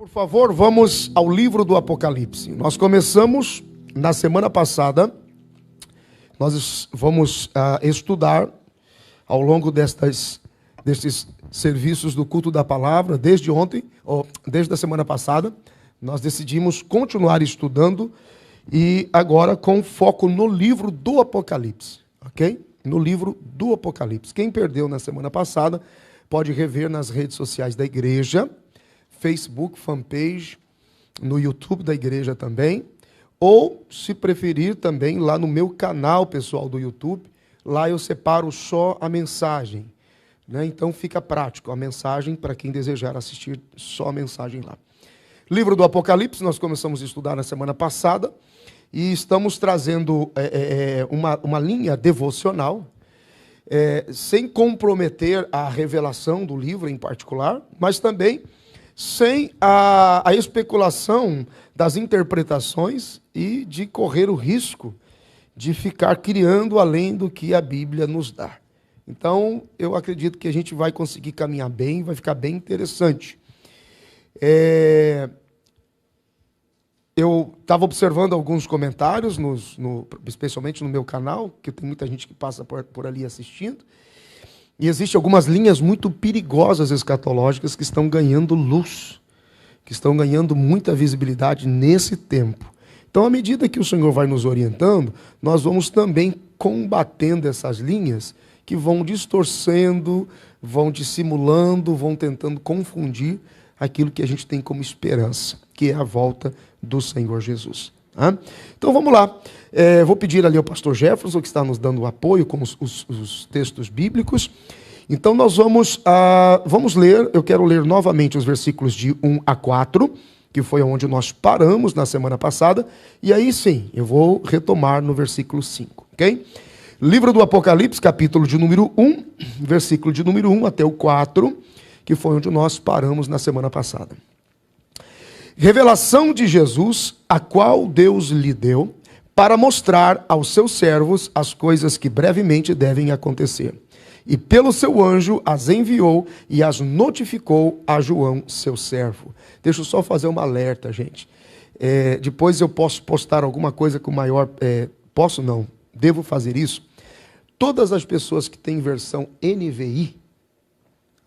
Por favor, vamos ao livro do Apocalipse. Nós começamos na semana passada, nós vamos estudar ao longo destes serviços do culto da palavra, desde ontem, ou desde a semana passada, nós decidimos continuar estudando e agora com foco no livro do Apocalipse, ok? No livro do Apocalipse. Quem perdeu na semana passada pode rever nas redes sociais da igreja, Facebook, fanpage, no YouTube da igreja também, ou, se preferir, também lá no meu canal pessoal do YouTube, lá eu separo só a mensagem, né? Então fica prático a mensagem para quem desejar assistir só a mensagem lá. Livro do Apocalipse, nós começamos a estudar na semana passada, e estamos trazendo uma linha devocional, sem comprometer a revelação do livro em particular, mas também sem a especulação das interpretações e de correr o risco de ficar criando além do que a Bíblia nos dá. Então, eu acredito que a gente vai conseguir caminhar bem, vai ficar bem interessante. Eu estava observando alguns comentários, especialmente no meu canal, que tem muita gente que passa por ali assistindo, e existem algumas linhas muito perigosas escatológicas que estão ganhando luz, que estão ganhando muita visibilidade nesse tempo. Então, à medida que o Senhor vai nos orientando, nós vamos também combatendo essas linhas que vão distorcendo, vão dissimulando, vão tentando confundir aquilo que a gente tem como esperança, que é a volta do Senhor Jesus. Então vamos lá, vou pedir ali ao pastor Jefferson, que está nos dando apoio com os textos bíblicos. Então nós vamos ler, eu quero ler novamente os versículos de 1 a 4, que foi onde nós paramos na semana passada, e aí sim, eu vou retomar no versículo 5, ok? Livro do Apocalipse, capítulo de número 1, versículo de número 1 até o 4, que foi onde nós paramos na semana passada. Revelação de Jesus, a qual Deus lhe deu, para mostrar aos seus servos as coisas que brevemente devem acontecer. E pelo seu anjo as enviou e as notificou a João, seu servo. Deixa eu só fazer uma alerta, gente. Depois eu posso postar alguma coisa com maior... posso não, devo fazer isso. Todas as pessoas que têm versão NVI,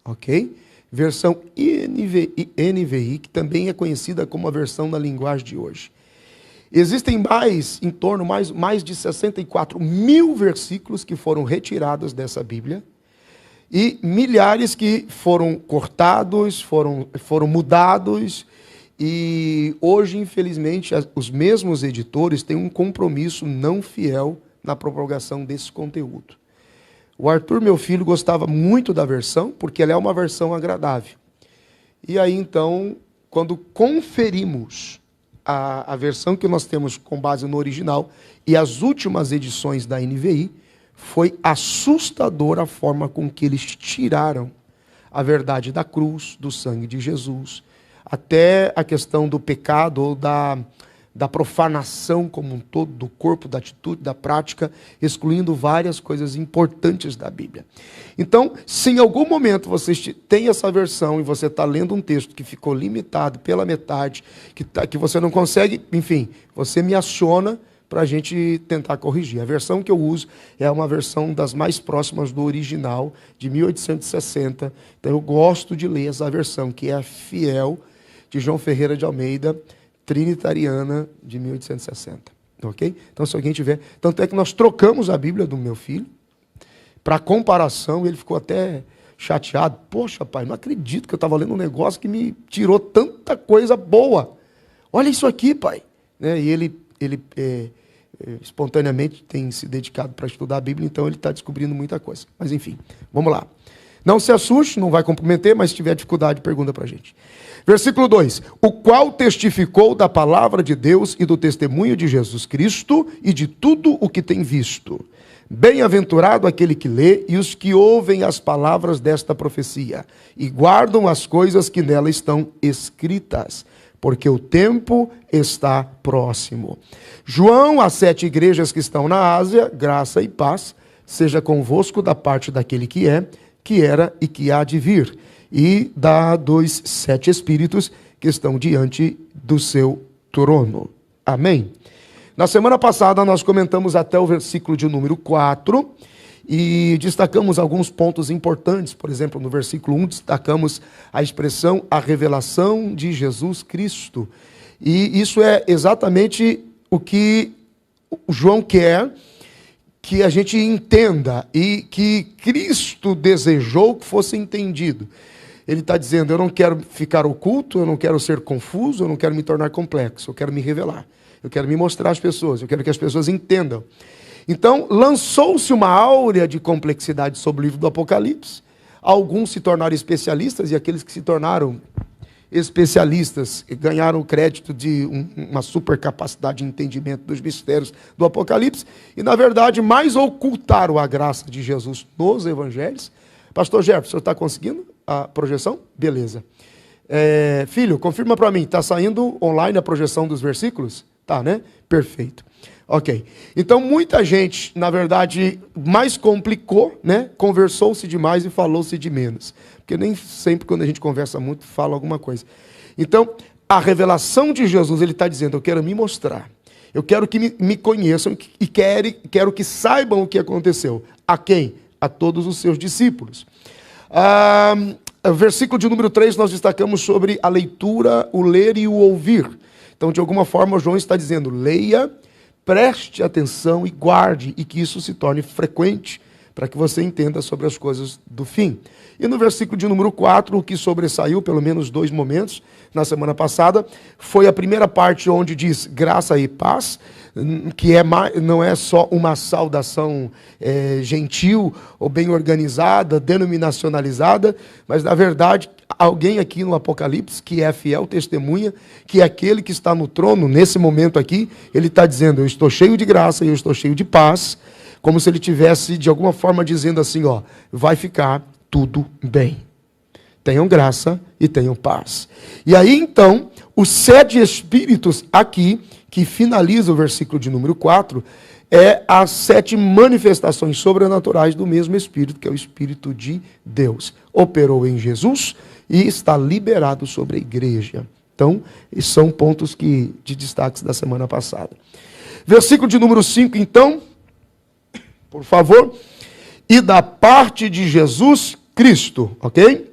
ok? Versão NVI, que também é conhecida como a versão da linguagem de hoje. Existem mais de 64 mil versículos que foram retirados dessa Bíblia e milhares que foram cortados, foram mudados, e hoje, infelizmente, os mesmos editores têm um compromisso não fiel na propagação desse conteúdo. O Arthur, meu filho, gostava muito da versão, porque ela é uma versão agradável. E aí, então, quando conferimos a versão que nós temos com base no original e as últimas edições da NVI, foi assustadora a forma com que eles tiraram a verdade da cruz, do sangue de Jesus, até a questão do pecado ou da profanação como um todo, do corpo, da atitude, da prática, excluindo várias coisas importantes da Bíblia. Então, se em algum momento você tem essa versão e você está lendo um texto que ficou limitado pela metade, que você não consegue, enfim, você me aciona para a gente tentar corrigir. A versão que eu uso é uma versão das mais próximas do original, de 1860. Então, eu gosto de ler essa versão, que é a fiel, de João Ferreira de Almeida, trinitariana, de 1860, ok? Então, se alguém tiver... Tanto é que nós trocamos a Bíblia do meu filho, para comparação, ele ficou até chateado. Poxa, pai, não acredito que eu estava lendo um negócio que me tirou tanta coisa boa. Olha isso aqui, pai. Né? E ele espontaneamente tem se dedicado para estudar a Bíblia, então ele está descobrindo muita coisa. Mas, enfim, vamos lá. Não se assuste, não vai comprometer, mas se tiver dificuldade, pergunta para a gente. Versículo 2. O qual testificou da palavra de Deus e do testemunho de Jesus Cristo e de tudo o que tem visto. Bem-aventurado aquele que lê e os que ouvem as palavras desta profecia e guardam as coisas que nela estão escritas, porque o tempo está próximo. João, às 7 igrejas que estão na Ásia, graça e paz, seja convosco da parte daquele que é, que era e que há de vir, e dos 7 Espíritos que estão diante do seu trono. Amém? Na semana passada nós comentamos até o versículo de número 4 e destacamos alguns pontos importantes. Por exemplo, no versículo 1 destacamos a expressão a revelação de Jesus Cristo. E isso é exatamente o que João quer que a gente entenda e que Cristo desejou que fosse entendido. Ele está dizendo, eu não quero ficar oculto, eu não quero ser confuso, eu não quero me tornar complexo, eu quero me revelar, eu quero me mostrar às pessoas, eu quero que as pessoas entendam. Então, lançou-se uma áurea de complexidade sobre o livro do Apocalipse. Alguns se tornaram especialistas e aqueles que se tornaram especialistas ganharam o crédito de uma super capacidade de entendimento dos mistérios do Apocalipse e, na verdade, mais ocultaram a graça de Jesus nos evangelhos. Pastor Jefferson, o senhor está conseguindo a projeção? Beleza. Filho, confirma para mim, está saindo online a projeção dos versículos? Tá, né? Perfeito. Ok. Então, muita gente, na verdade, mais complicou, né? Conversou-se demais e falou-se de menos. Porque nem sempre, quando a gente conversa muito, fala alguma coisa. Então, a revelação de Jesus, ele está dizendo, eu quero me mostrar. Eu quero que me conheçam e quero que saibam o que aconteceu. A quem? A todos os seus discípulos. Versículo de número 3, nós destacamos sobre a leitura, o ler e o ouvir. Então, de alguma forma, João está dizendo, leia, preste atenção e guarde, e que isso se torne frequente, para que você entenda sobre as coisas do fim. E no versículo de número 4, o que sobressaiu, pelo menos 2 momentos, na semana passada, foi a primeira parte onde diz graça e paz, que não é só uma saudação gentil ou bem organizada, denominacionalizada, mas na verdade alguém aqui no Apocalipse que é fiel testemunha, que é aquele que está no trono, nesse momento aqui, ele está dizendo, eu estou cheio de graça e eu estou cheio de paz, como se ele tivesse de alguma forma dizendo assim, ó, vai ficar tudo bem. Tenham graça e tenham paz. E aí então, os 7 espíritos aqui, que finaliza o versículo de número 4, é as 7 manifestações sobrenaturais do mesmo Espírito, que é o Espírito de Deus. Operou em Jesus e está liberado sobre a igreja. Então, esses são pontos de destaques da semana passada. Versículo de número 5, então, por favor. E da parte de Jesus Cristo, ok?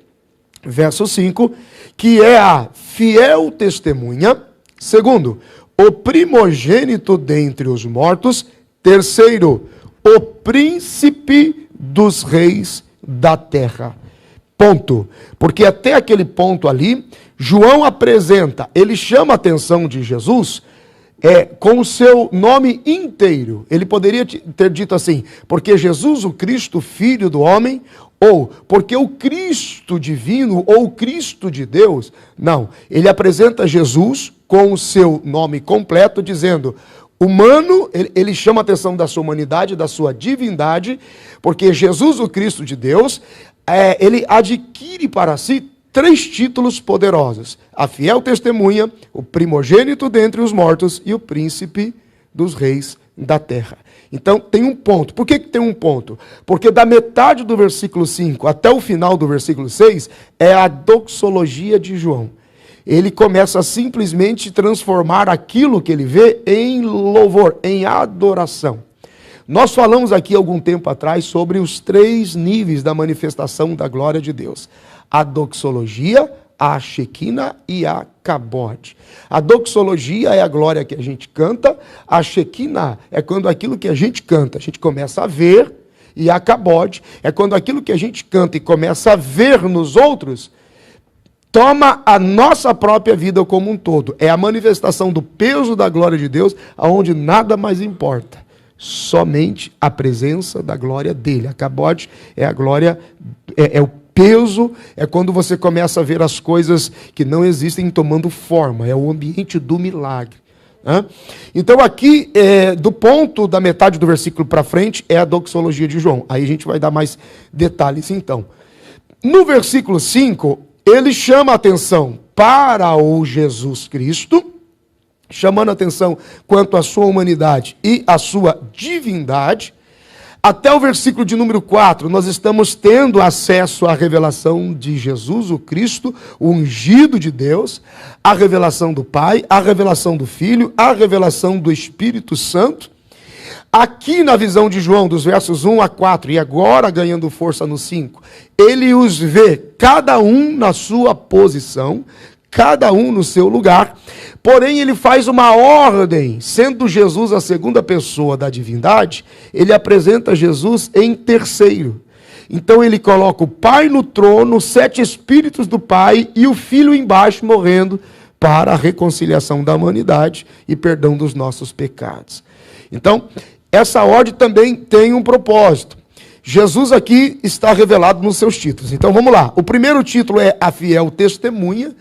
Verso 5, que é a fiel testemunha. Segundo, o primogênito dentre os mortos. Terceiro, o príncipe dos reis da terra. Ponto. Porque até aquele ponto ali, João apresenta, ele chama a atenção de Jesus com o seu nome inteiro. Ele poderia ter dito assim, porque Jesus, o Cristo, Filho do homem, ou porque o Cristo divino, ou o Cristo de Deus. Não, ele apresenta Jesus com o seu nome completo, dizendo, humano, ele chama a atenção da sua humanidade, da sua divindade, porque Jesus, o Cristo de Deus, ele adquire para si 3 títulos poderosos: a fiel testemunha, o primogênito dentre os mortos e o príncipe dos reis da terra. Então tem um ponto. Por que tem um ponto? Porque da metade do versículo 5 até o final do versículo 6 é a doxologia de João. Ele começa a simplesmente transformar aquilo que ele vê em louvor, em adoração. Nós falamos aqui algum tempo atrás sobre os 3 níveis da manifestação da glória de Deus: a doxologia, a Shekinah e a Kabod. A doxologia é a glória que a gente canta, a Shekinah é quando aquilo que a gente canta, a gente começa a ver, e a Kabod é quando aquilo que a gente canta e começa a ver nos outros, toma a nossa própria vida como um todo. É a manifestação do peso da glória de Deus, aonde nada mais importa. Somente a presença da glória dele. A Kabod é a glória, é o peso, é quando você começa a ver as coisas que não existem tomando forma, é o ambiente do milagre. Então aqui, do ponto da metade do versículo para frente, é a doxologia de João. Aí a gente vai dar mais detalhes então. No versículo 5, ele chama a atenção para o Jesus Cristo, chamando a atenção quanto à sua humanidade e à sua divindade. Até o versículo de número 4, nós estamos tendo acesso à revelação de Jesus, o Cristo, o ungido de Deus, a revelação do Pai, a revelação do Filho, a revelação do Espírito Santo. Aqui na visão de João, dos versos 1 a 4, e agora ganhando força no 5, ele os vê, cada um na sua posição, cada um no seu lugar, porém ele faz uma ordem, sendo Jesus a segunda pessoa da divindade, ele apresenta Jesus em terceiro. Então ele coloca o Pai no trono, os 7 espíritos do Pai e o Filho embaixo morrendo para a reconciliação da humanidade e perdão dos nossos pecados. Então, essa ordem também tem um propósito. Jesus aqui está revelado nos seus títulos. Então vamos lá. O primeiro título é a fiel testemunha.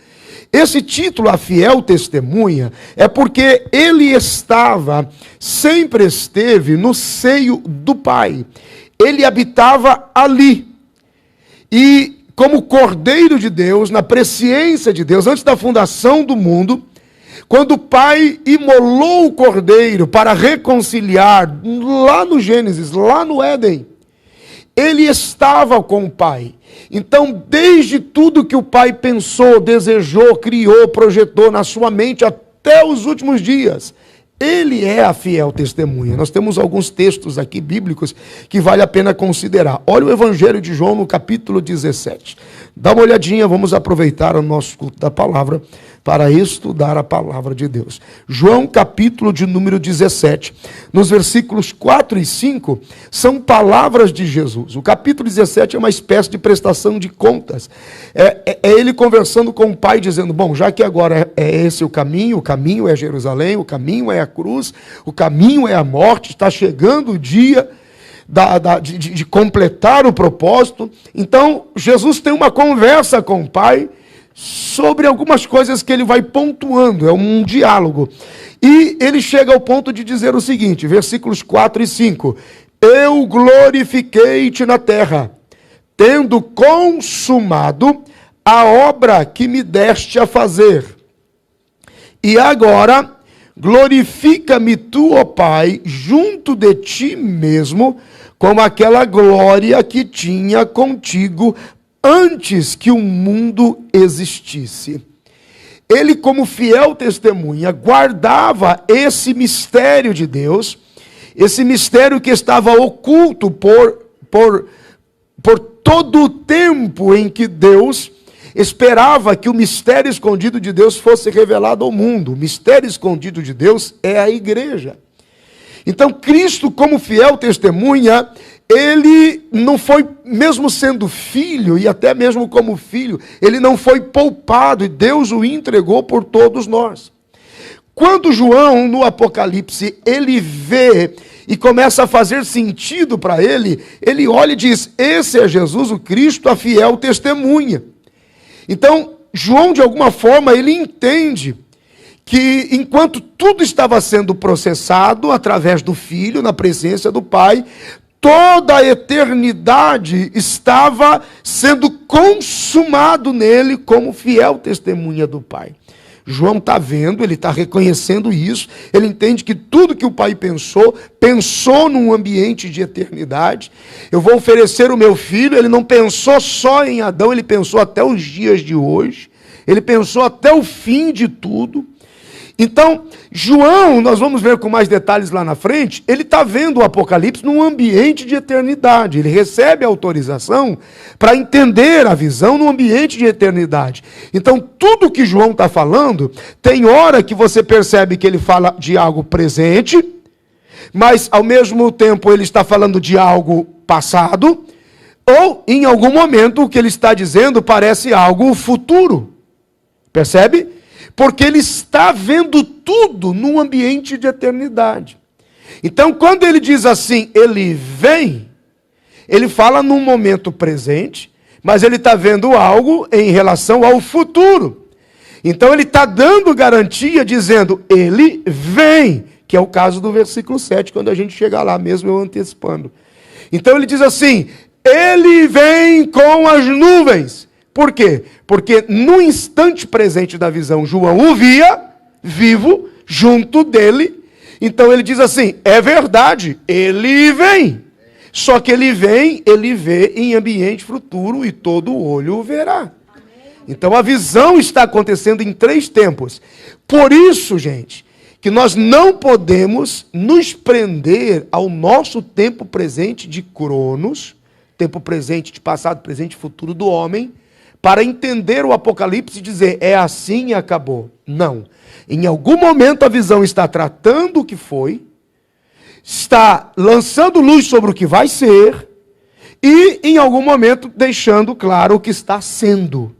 Esse título, a fiel testemunha, é porque ele sempre esteve no seio do Pai. Ele habitava ali. E como Cordeiro de Deus, na presciência de Deus, antes da fundação do mundo, quando o Pai imolou o Cordeiro para reconciliar, lá no Gênesis, lá no Éden, ele estava com o Pai. Então, desde tudo que o Pai pensou, desejou, criou, projetou na sua mente até os últimos dias, ele é a fiel testemunha. Nós temos alguns textos aqui bíblicos que vale a pena considerar. Olha o Evangelho de João no capítulo 17. Dá uma olhadinha, vamos aproveitar o nosso culto da palavra para estudar a palavra de Deus. João capítulo de número 17, nos versículos 4 e 5, são palavras de Jesus. O capítulo 17 é uma espécie de prestação de contas. É ele conversando com o Pai, dizendo, bom, já que agora é esse o caminho é Jerusalém, o caminho é a cruz, o caminho é a morte, está chegando o dia de completar o propósito. Então, Jesus tem uma conversa com o Pai sobre algumas coisas que ele vai pontuando, é um diálogo. E ele chega ao ponto de dizer o seguinte, versículos 4 e 5, eu glorifiquei-te na terra, tendo consumado a obra que me deste a fazer. E agora, glorifica-me tu, ó Pai, junto de ti mesmo, como aquela glória que tinha contigo antes que o mundo existisse. Ele, como fiel testemunha, guardava esse mistério de Deus, esse mistério que estava oculto por todo o tempo em que Deus esperava que o mistério escondido de Deus fosse revelado ao mundo. O mistério escondido de Deus é a igreja. Então, Cristo, como fiel testemunha, ele não foi, mesmo sendo filho, e até mesmo como filho, ele não foi poupado, e Deus o entregou por todos nós. Quando João, no Apocalipse, ele vê e começa a fazer sentido para ele, ele olha e diz, esse é Jesus, o Cristo, a fiel testemunha. Então, João, de alguma forma, ele entende que enquanto tudo estava sendo processado através do Filho, na presença do Pai, toda a eternidade estava sendo consumado nele como fiel testemunha do Pai. João está vendo, ele está reconhecendo isso, ele entende que tudo que o Pai pensou num ambiente de eternidade. Eu vou oferecer o meu filho, ele não pensou só em Adão, ele pensou até os dias de hoje, ele pensou até o fim de tudo. Então, João, nós vamos ver com mais detalhes lá na frente, ele está vendo o Apocalipse num ambiente de eternidade. Ele recebe a autorização para entender a visão num ambiente de eternidade. Então, tudo que João está falando, tem hora que você percebe que ele fala de algo presente, mas ao mesmo tempo ele está falando de algo passado, ou em algum momento o que ele está dizendo parece algo futuro. Percebe? Porque ele está vendo tudo num ambiente de eternidade. Então, quando ele diz assim, ele vem, ele fala num momento presente, mas ele está vendo algo em relação ao futuro. Então, ele está dando garantia, dizendo, ele vem, que é o caso do versículo 7, quando a gente chegar lá, mesmo eu antecipando. Então, ele diz assim, ele vem com as nuvens. Por quê? Porque no instante presente da visão, João o via vivo junto dele. Então ele diz assim, é verdade, ele vem. Só que ele vê em ambiente futuro e todo olho o verá. Então a visão está acontecendo em 3 tempos. Por isso, gente, que nós não podemos nos prender ao nosso tempo presente de Cronos, tempo presente de passado, presente e futuro do homem, para entender o Apocalipse e dizer, é assim e acabou. Não. Em algum momento a visão está tratando o que foi, está lançando luz sobre o que vai ser, e em algum momento deixando claro o que está sendo.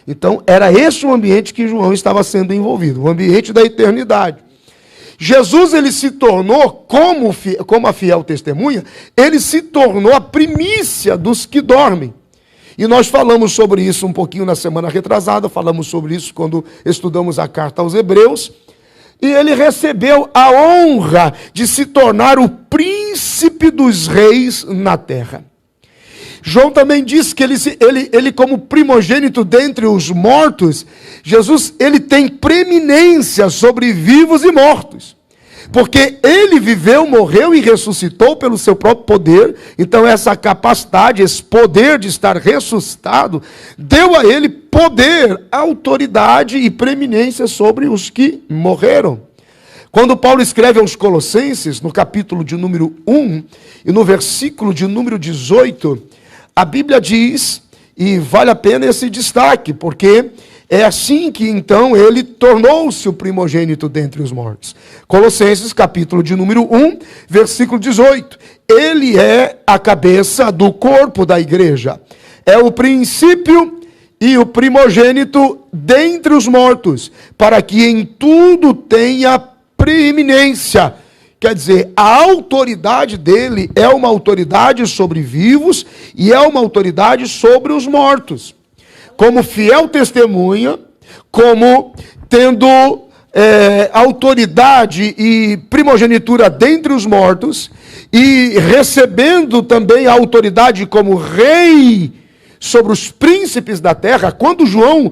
Então era esse o ambiente que João estava sendo envolvido, o ambiente da eternidade. Jesus, ele se tornou, como a fiel testemunha, ele se tornou a primícia dos que dormem. E nós falamos sobre isso um pouquinho na semana retrasada, falamos sobre isso quando estudamos a carta aos Hebreus. E ele recebeu a honra de se tornar o príncipe dos reis na terra. João também diz que ele como primogênito dentre os mortos, Jesus, ele tem preeminência sobre vivos e mortos. Porque ele viveu, morreu e ressuscitou pelo seu próprio poder. Então essa capacidade, esse poder de estar ressuscitado, deu a ele poder, autoridade e preeminência sobre os que morreram. Quando Paulo escreve aos Colossenses, no capítulo de número 1, e no versículo de número 18, a Bíblia diz, e vale a pena esse destaque, porque é assim que então ele tornou-se o primogênito dentre os mortos. Colossenses, capítulo de número 1, versículo 18. Ele é a cabeça do corpo da igreja. É o princípio e o primogênito dentre os mortos, para que em tudo tenha preeminência. Quer dizer, a autoridade dele é uma autoridade sobre vivos e é uma autoridade sobre os mortos. Como fiel testemunha, como tendo autoridade e primogenitura dentre os mortos, e recebendo também a autoridade como rei sobre os príncipes da terra. Quando João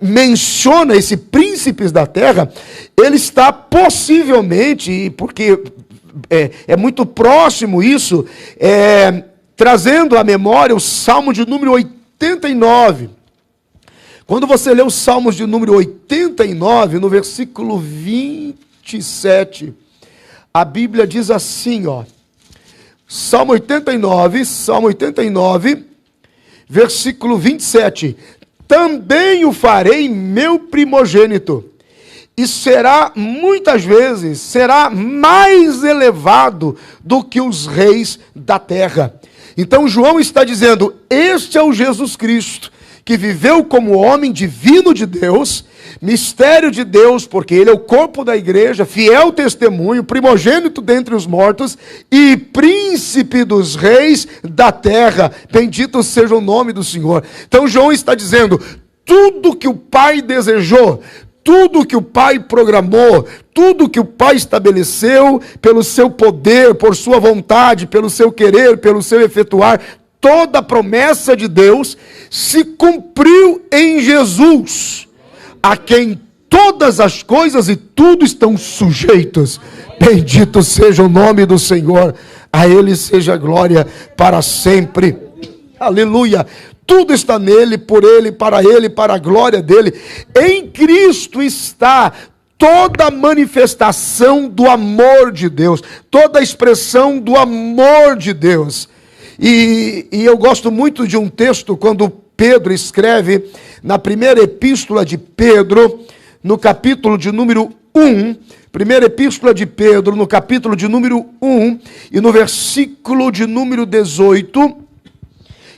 menciona esses príncipes da terra, ele está possivelmente, porque é muito próximo isso, trazendo à memória o Salmo de número 89. Quando você lê os Salmos de número 89, no versículo 27, a Bíblia diz assim, ó, Salmo 89, versículo 27, também o farei meu primogênito, e será, muitas vezes, será mais elevado do que os reis da terra. Então João está dizendo, este é o Jesus Cristo, que viveu como homem divino de Deus, mistério de Deus, porque ele é o corpo da igreja, fiel testemunho, primogênito dentre os mortos e príncipe dos reis da terra. Bendito seja o nome do Senhor. Então João está dizendo, tudo que o Pai desejou, tudo que o Pai programou, tudo que o Pai estabeleceu pelo seu poder, por sua vontade, pelo seu querer, pelo seu efetuar, toda a promessa de Deus se cumpriu em Jesus, a quem todas as coisas e tudo estão sujeitos. Bendito seja o nome do Senhor, a Ele seja glória para sempre. Aleluia! Tudo está nele, por Ele, para a glória dEle. Em Cristo está toda a manifestação do amor de Deus, toda a expressão do amor de Deus. E eu gosto muito de um texto, quando Pedro escreve, na primeira epístola de Pedro, no capítulo de número 1, primeira epístola de Pedro, no capítulo de número 1, e no versículo de número 18,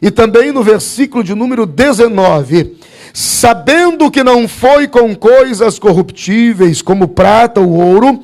e também no versículo de número 19, sabendo que não foi com coisas corruptíveis, como prata ou ouro,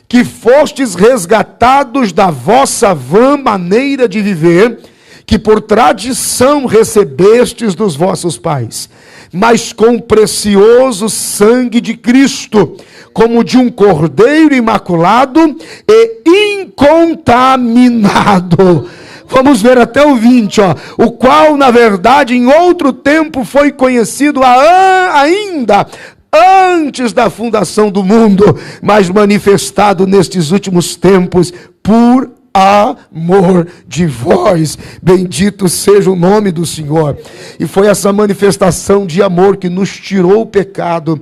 que fostes resgatados da vossa vã maneira de viver, que por tradição recebestes dos vossos pais, mas com o precioso sangue de Cristo, como de um cordeiro imaculado e incontaminado. Vamos ver até o 20, ó. O qual, na verdade, em outro tempo foi conhecido ainda antes da fundação do mundo, mas manifestado nestes últimos tempos por amor de vós. Bendito seja o nome do Senhor. E foi essa manifestação de amor que nos tirou o pecado.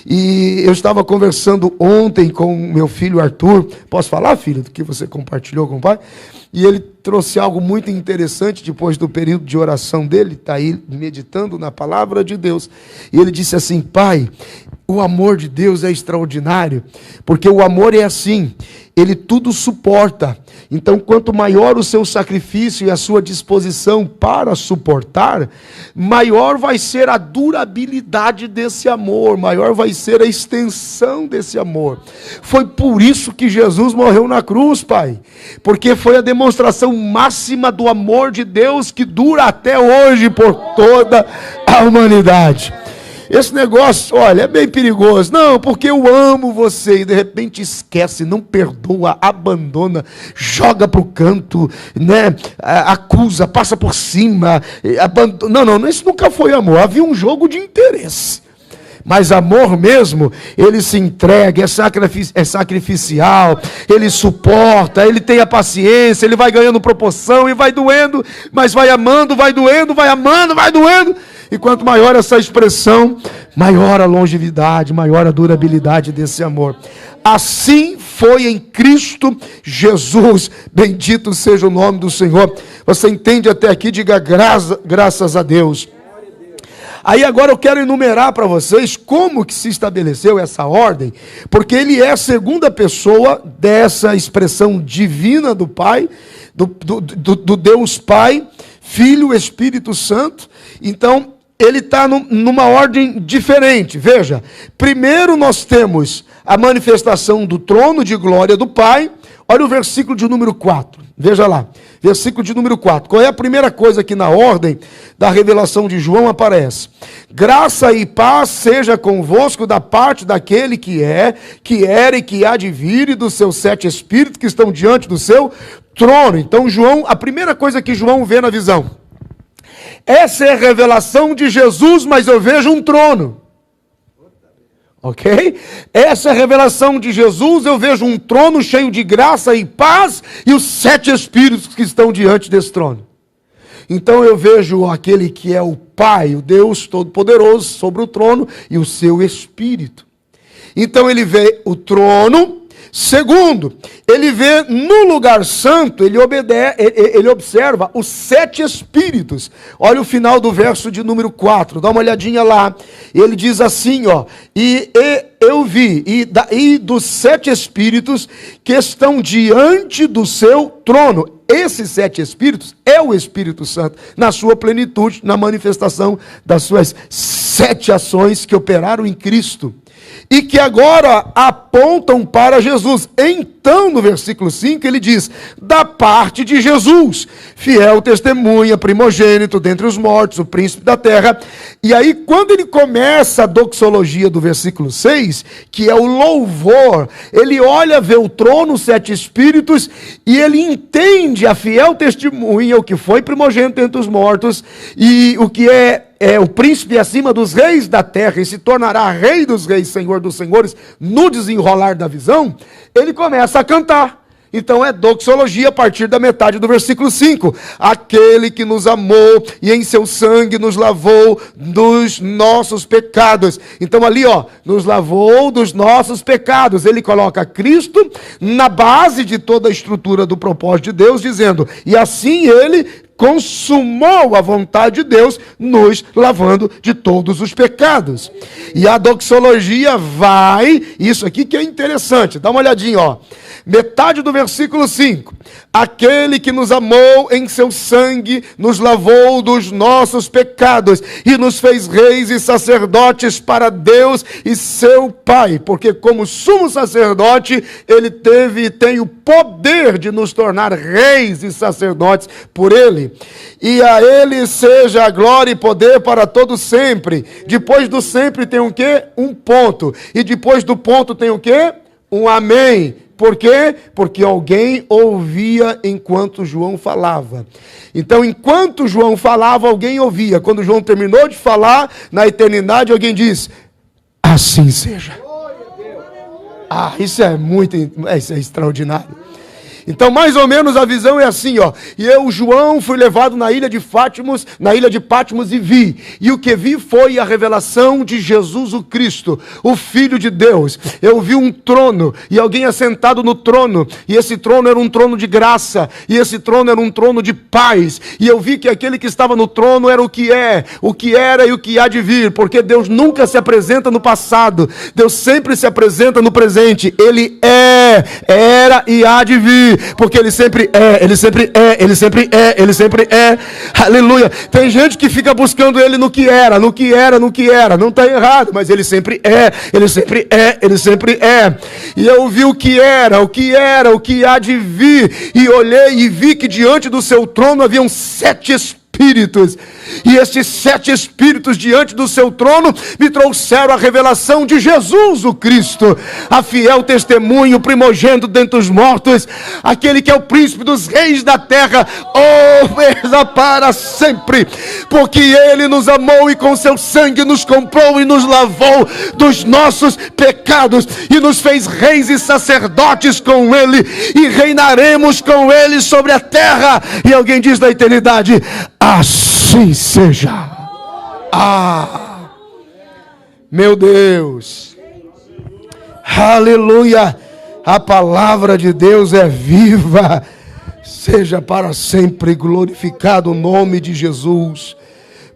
E eu estava conversando ontem com meu filho Arthur. Posso falar, filho, do que você compartilhou com o pai? E ele trouxe algo muito interessante depois do período de oração dele, está aí meditando na palavra de Deus. E ele disse assim: pai, o amor de Deus é extraordinário, porque o amor é assim, ele tudo suporta. Então, quanto maior o seu sacrifício e a sua disposição para suportar, maior vai ser a durabilidade desse amor, maior vai ser a extensão desse amor. Foi por isso que Jesus morreu na cruz, pai, porque foi a demonstração máxima do amor de Deus que dura até hoje por toda a humanidade. Esse negócio, olha, é bem perigoso. Não, porque eu amo você. E de repente esquece, não perdoa, abandona, joga para o canto, né? Acusa, passa por cima. Abandona. Não, isso nunca foi amor. Havia um jogo de interesse. Mas amor mesmo, ele se entrega, é sacrificial, ele suporta, ele tem a paciência, ele vai ganhando proporção e vai doendo, mas vai amando, vai doendo, vai amando, vai doendo. E quanto maior essa expressão, maior a longevidade, maior a durabilidade desse amor. Assim foi em Cristo Jesus. Bendito seja o nome do Senhor. Você entende até aqui? Diga graças a Deus. Aí agora eu quero enumerar para vocês como que se estabeleceu essa ordem, porque ele é a segunda pessoa dessa expressão divina do Pai, do Deus Pai, Filho, Espírito Santo. Então, ele está numa ordem diferente. Veja, primeiro nós temos a manifestação do trono de glória do Pai. Olha o versículo de número 4. Veja lá, versículo de número 4. Qual é a primeira coisa que na ordem da revelação de João aparece? Graça e paz seja convosco da parte daquele que era e que há de vir, e dos seus 7 espíritos que estão diante do seu trono. Então João, a primeira coisa que João vê na visão, essa é a revelação de Jesus, mas eu vejo um trono. Ok? Essa é a revelação de Jesus, eu vejo um trono cheio de graça e paz, e os 7 espíritos que estão diante desse trono. Então eu vejo aquele que é o Pai, o Deus Todo-Poderoso, sobre o trono, e o seu Espírito. Então ele vê o trono. Segundo, ele vê no lugar santo, ele observa os 7 espíritos. Olha o final do verso de número 4, dá uma olhadinha lá. Ele diz assim, ó: e eu vi, e dos 7 espíritos que estão diante do seu trono. Esses 7 espíritos é o Espírito Santo, na sua plenitude, na manifestação das suas 7 ações que operaram em Cristo. E que agora apontam para Jesus. Então, no versículo 5, ele diz: da parte de Jesus, fiel testemunha, primogênito dentre os mortos, o príncipe da terra. E aí, quando ele começa a doxologia do versículo 6, que é o louvor, ele olha, vê o trono, os 7 espíritos, e ele entende a fiel testemunha, o que foi primogênito entre os mortos, e o que é o príncipe acima dos reis da terra, e se tornará rei dos reis, senhor dos senhores, no desenrolar da visão. Ele começa a cantar. Então é doxologia a partir da metade do versículo 5. Aquele que nos amou e em seu sangue nos lavou dos nossos pecados. Então ali, ó, nos lavou dos nossos pecados. Ele coloca Cristo na base de toda a estrutura do propósito de Deus, dizendo: e assim ele consumou a vontade de Deus, nos lavando de todos os pecados. E a doxologia vai, isso aqui que é interessante, dá uma olhadinha, ó. Metade do versículo 5. Aquele que nos amou em seu sangue, nos lavou dos nossos pecados e nos fez reis e sacerdotes para Deus e seu Pai. Porque como sumo sacerdote, ele teve e tem o poder de nos tornar reis e sacerdotes por ele. E a ele seja a glória e poder para todo sempre. Depois do sempre tem o quê? Um ponto. E depois do ponto tem o quê? Um amém. Por quê? Porque alguém ouvia enquanto João falava. Então, enquanto João falava, alguém ouvia. Quando João terminou de falar, na eternidade, alguém diz: assim seja. Ah, isso é extraordinário. Então, mais ou menos a visão é assim, ó. E eu, João, fui levado na ilha de Patmos e vi. E o que vi foi a revelação de Jesus o Cristo, o Filho de Deus. Eu vi um trono e alguém assentado no trono. E esse trono era um trono de graça. E esse trono era um trono de paz. E eu vi que aquele que estava no trono era o que é, o que era e o que há de vir. Porque Deus nunca se apresenta no passado. Deus sempre se apresenta no presente. Ele é, era e há de vir. Porque Ele sempre é, Ele sempre é, Ele sempre é, Ele sempre é. Aleluia. Tem gente que fica buscando Ele no que era, no que era, no que era. Não está errado, mas Ele sempre é, Ele sempre é, Ele sempre é. E eu vi o que era, o que era, o que há de vir. E olhei e vi que diante do seu trono haviam 7 espíritos. E esses 7 espíritos diante do seu trono me trouxeram a revelação de Jesus o Cristo, a fiel testemunho, primogênito dentre os mortos, aquele que é o príncipe dos reis da terra, oh, para sempre, porque Ele nos amou e com seu sangue nos comprou e nos lavou dos nossos pecados e nos fez reis e sacerdotes com Ele e reinaremos com Ele sobre a terra. E alguém diz na eternidade: assim seja. Ah, meu Deus, aleluia, a palavra de Deus é viva, seja para sempre glorificado o nome de Jesus.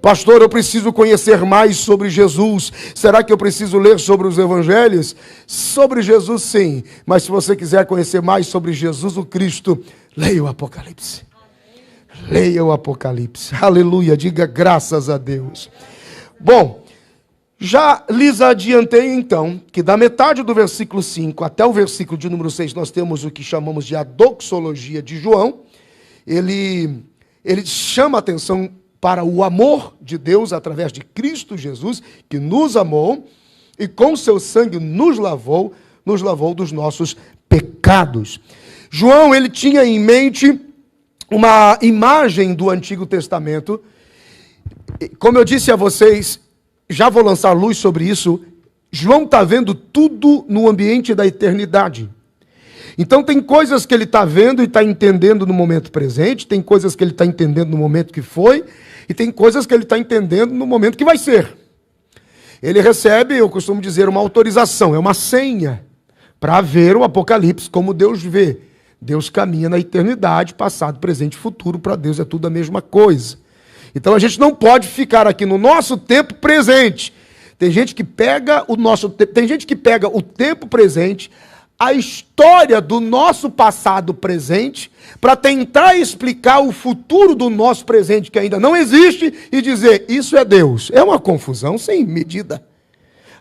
Pastor, eu preciso conhecer mais sobre Jesus. Será que eu preciso ler sobre os evangelhos? Sobre Jesus, sim, mas se você quiser conhecer mais sobre Jesus o Cristo, leia o Apocalipse. Leia o Apocalipse, aleluia, diga graças a Deus. Bom, já lhes adiantei então, que da metade do versículo 5 até o versículo de número 6, nós temos o que chamamos de a doxologia de João. Ele chama a atenção para o amor de Deus através de Cristo Jesus, que nos amou e com seu sangue nos lavou dos nossos pecados. João, ele tinha em mente uma imagem do Antigo Testamento. Como eu disse a vocês, já vou lançar luz sobre isso. João está vendo tudo no ambiente da eternidade. Então tem coisas que ele está vendo e está entendendo no momento presente, tem coisas que ele está entendendo no momento que foi, e tem coisas que ele está entendendo no momento que vai ser. Ele recebe, eu costumo dizer, uma autorização, é uma senha, para ver o Apocalipse como Deus vê. Deus caminha na eternidade, passado, presente e futuro. Para Deus é tudo a mesma coisa. Então a gente não pode ficar aqui no nosso tempo presente. Tem gente que pega o tempo presente, a história do nosso passado presente, para tentar explicar o futuro do nosso presente que ainda não existe e dizer, isso é Deus. É uma confusão sem medida.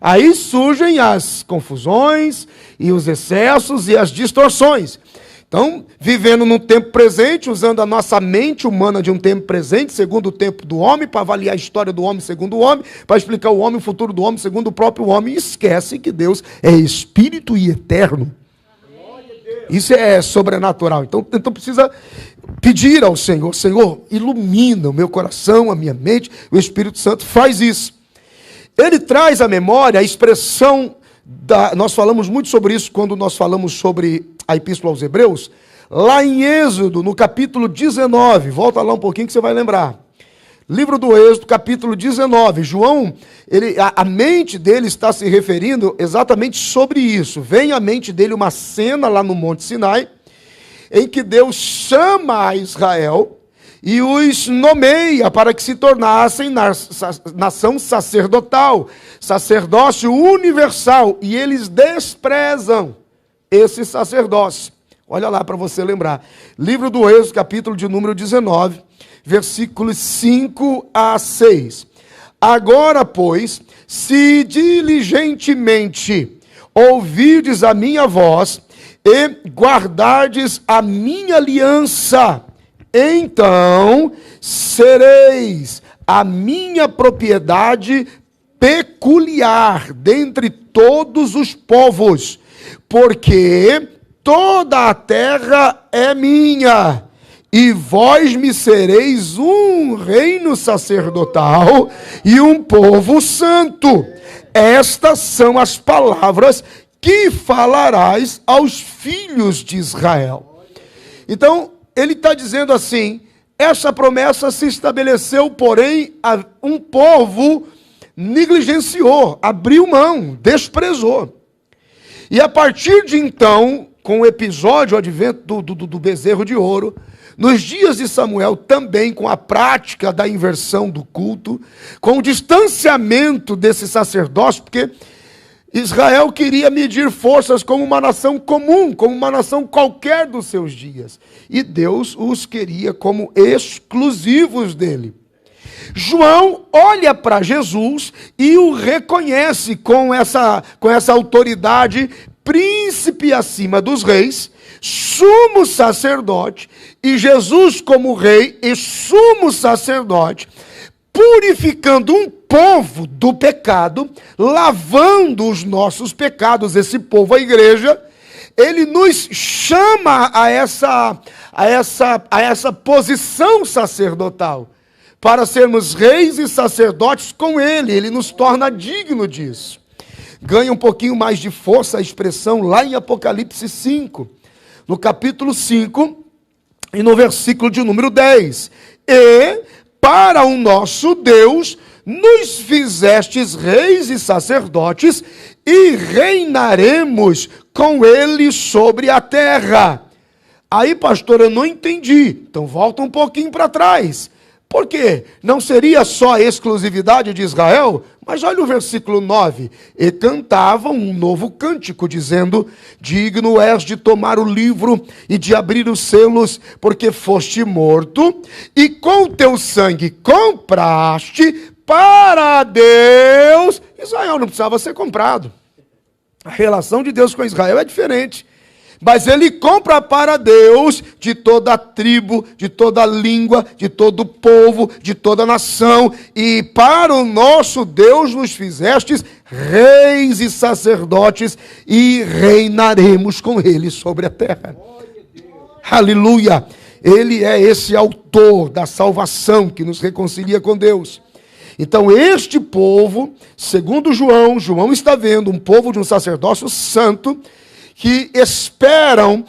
Aí surgem as confusões e os excessos e as distorções. Então, vivendo no tempo presente, usando a nossa mente humana de um tempo presente, segundo o tempo do homem, para avaliar a história do homem segundo o homem, para explicar o homem, o futuro do homem segundo o próprio homem, e esquece que Deus é espírito e eterno. Isso é sobrenatural. Então precisa pedir ao Senhor, Senhor, ilumina o meu coração, a minha mente, o Espírito Santo faz isso. Ele traz à memória a expressão, nós falamos muito sobre isso quando nós falamos sobre a Epístola aos Hebreus, lá em Êxodo, no capítulo 19, volta lá um pouquinho que você vai lembrar. Livro do Êxodo, capítulo 19. João, a mente dele está se referindo exatamente sobre isso. Vem à mente dele uma cena lá no Monte Sinai, em que Deus chama a Israel e os nomeia para que se tornassem nação sacerdotal, sacerdócio universal, e eles desprezam esse sacerdócio. Olha lá para você lembrar. Livro do Êxodo, capítulo de número 19, versículos 5 a 6. Agora, pois, se diligentemente ouvirdes a minha voz e guardardes a minha aliança, então sereis a minha propriedade peculiar dentre todos os povos, porque toda a terra é minha, e vós me sereis um reino sacerdotal e um povo santo. Estas são as palavras que falarás aos filhos de Israel. Então, ele está dizendo assim, essa promessa se estabeleceu, porém, um povo negligenciou, abriu mão, desprezou. E a partir de então, com o episódio, o advento do bezerro de ouro, nos dias de Samuel também com a prática da inversão do culto, com o distanciamento desse sacerdócio, porque Israel queria medir forças como uma nação comum, como uma nação qualquer dos seus dias. E Deus os queria como exclusivos dele. João olha para Jesus e o reconhece com essa autoridade, príncipe acima dos reis, sumo sacerdote, e Jesus como rei e sumo sacerdote, purificando um povo do pecado, lavando os nossos pecados, esse povo, a igreja. Ele nos chama a essa posição sacerdotal, para sermos reis e sacerdotes com ele. Ele nos torna digno disso. Ganha um pouquinho mais de força a expressão lá em Apocalipse 5, no capítulo 5, e no versículo de número 10. E para o nosso Deus nos fizestes reis e sacerdotes, e reinaremos com ele sobre a terra. Aí, pastor, eu não entendi. Então volta um pouquinho para trás. Por quê? Não seria só a exclusividade de Israel? Mas olha o versículo 9. E cantavam um novo cântico, dizendo: digno és de tomar o livro e de abrir os selos, porque foste morto, e com teu sangue compraste para Deus. Israel não precisava ser comprado. A relação de Deus com Israel é diferente. Mas ele compra para Deus de toda a tribo, de toda a língua, de todo o povo, de toda a nação. E para o nosso Deus nos fizestes reis e sacerdotes, e reinaremos com ele sobre a terra. Aleluia! Ele é esse autor da salvação que nos reconcilia com Deus. Então este povo, segundo João está vendo um povo de um sacerdócio santo, que esperam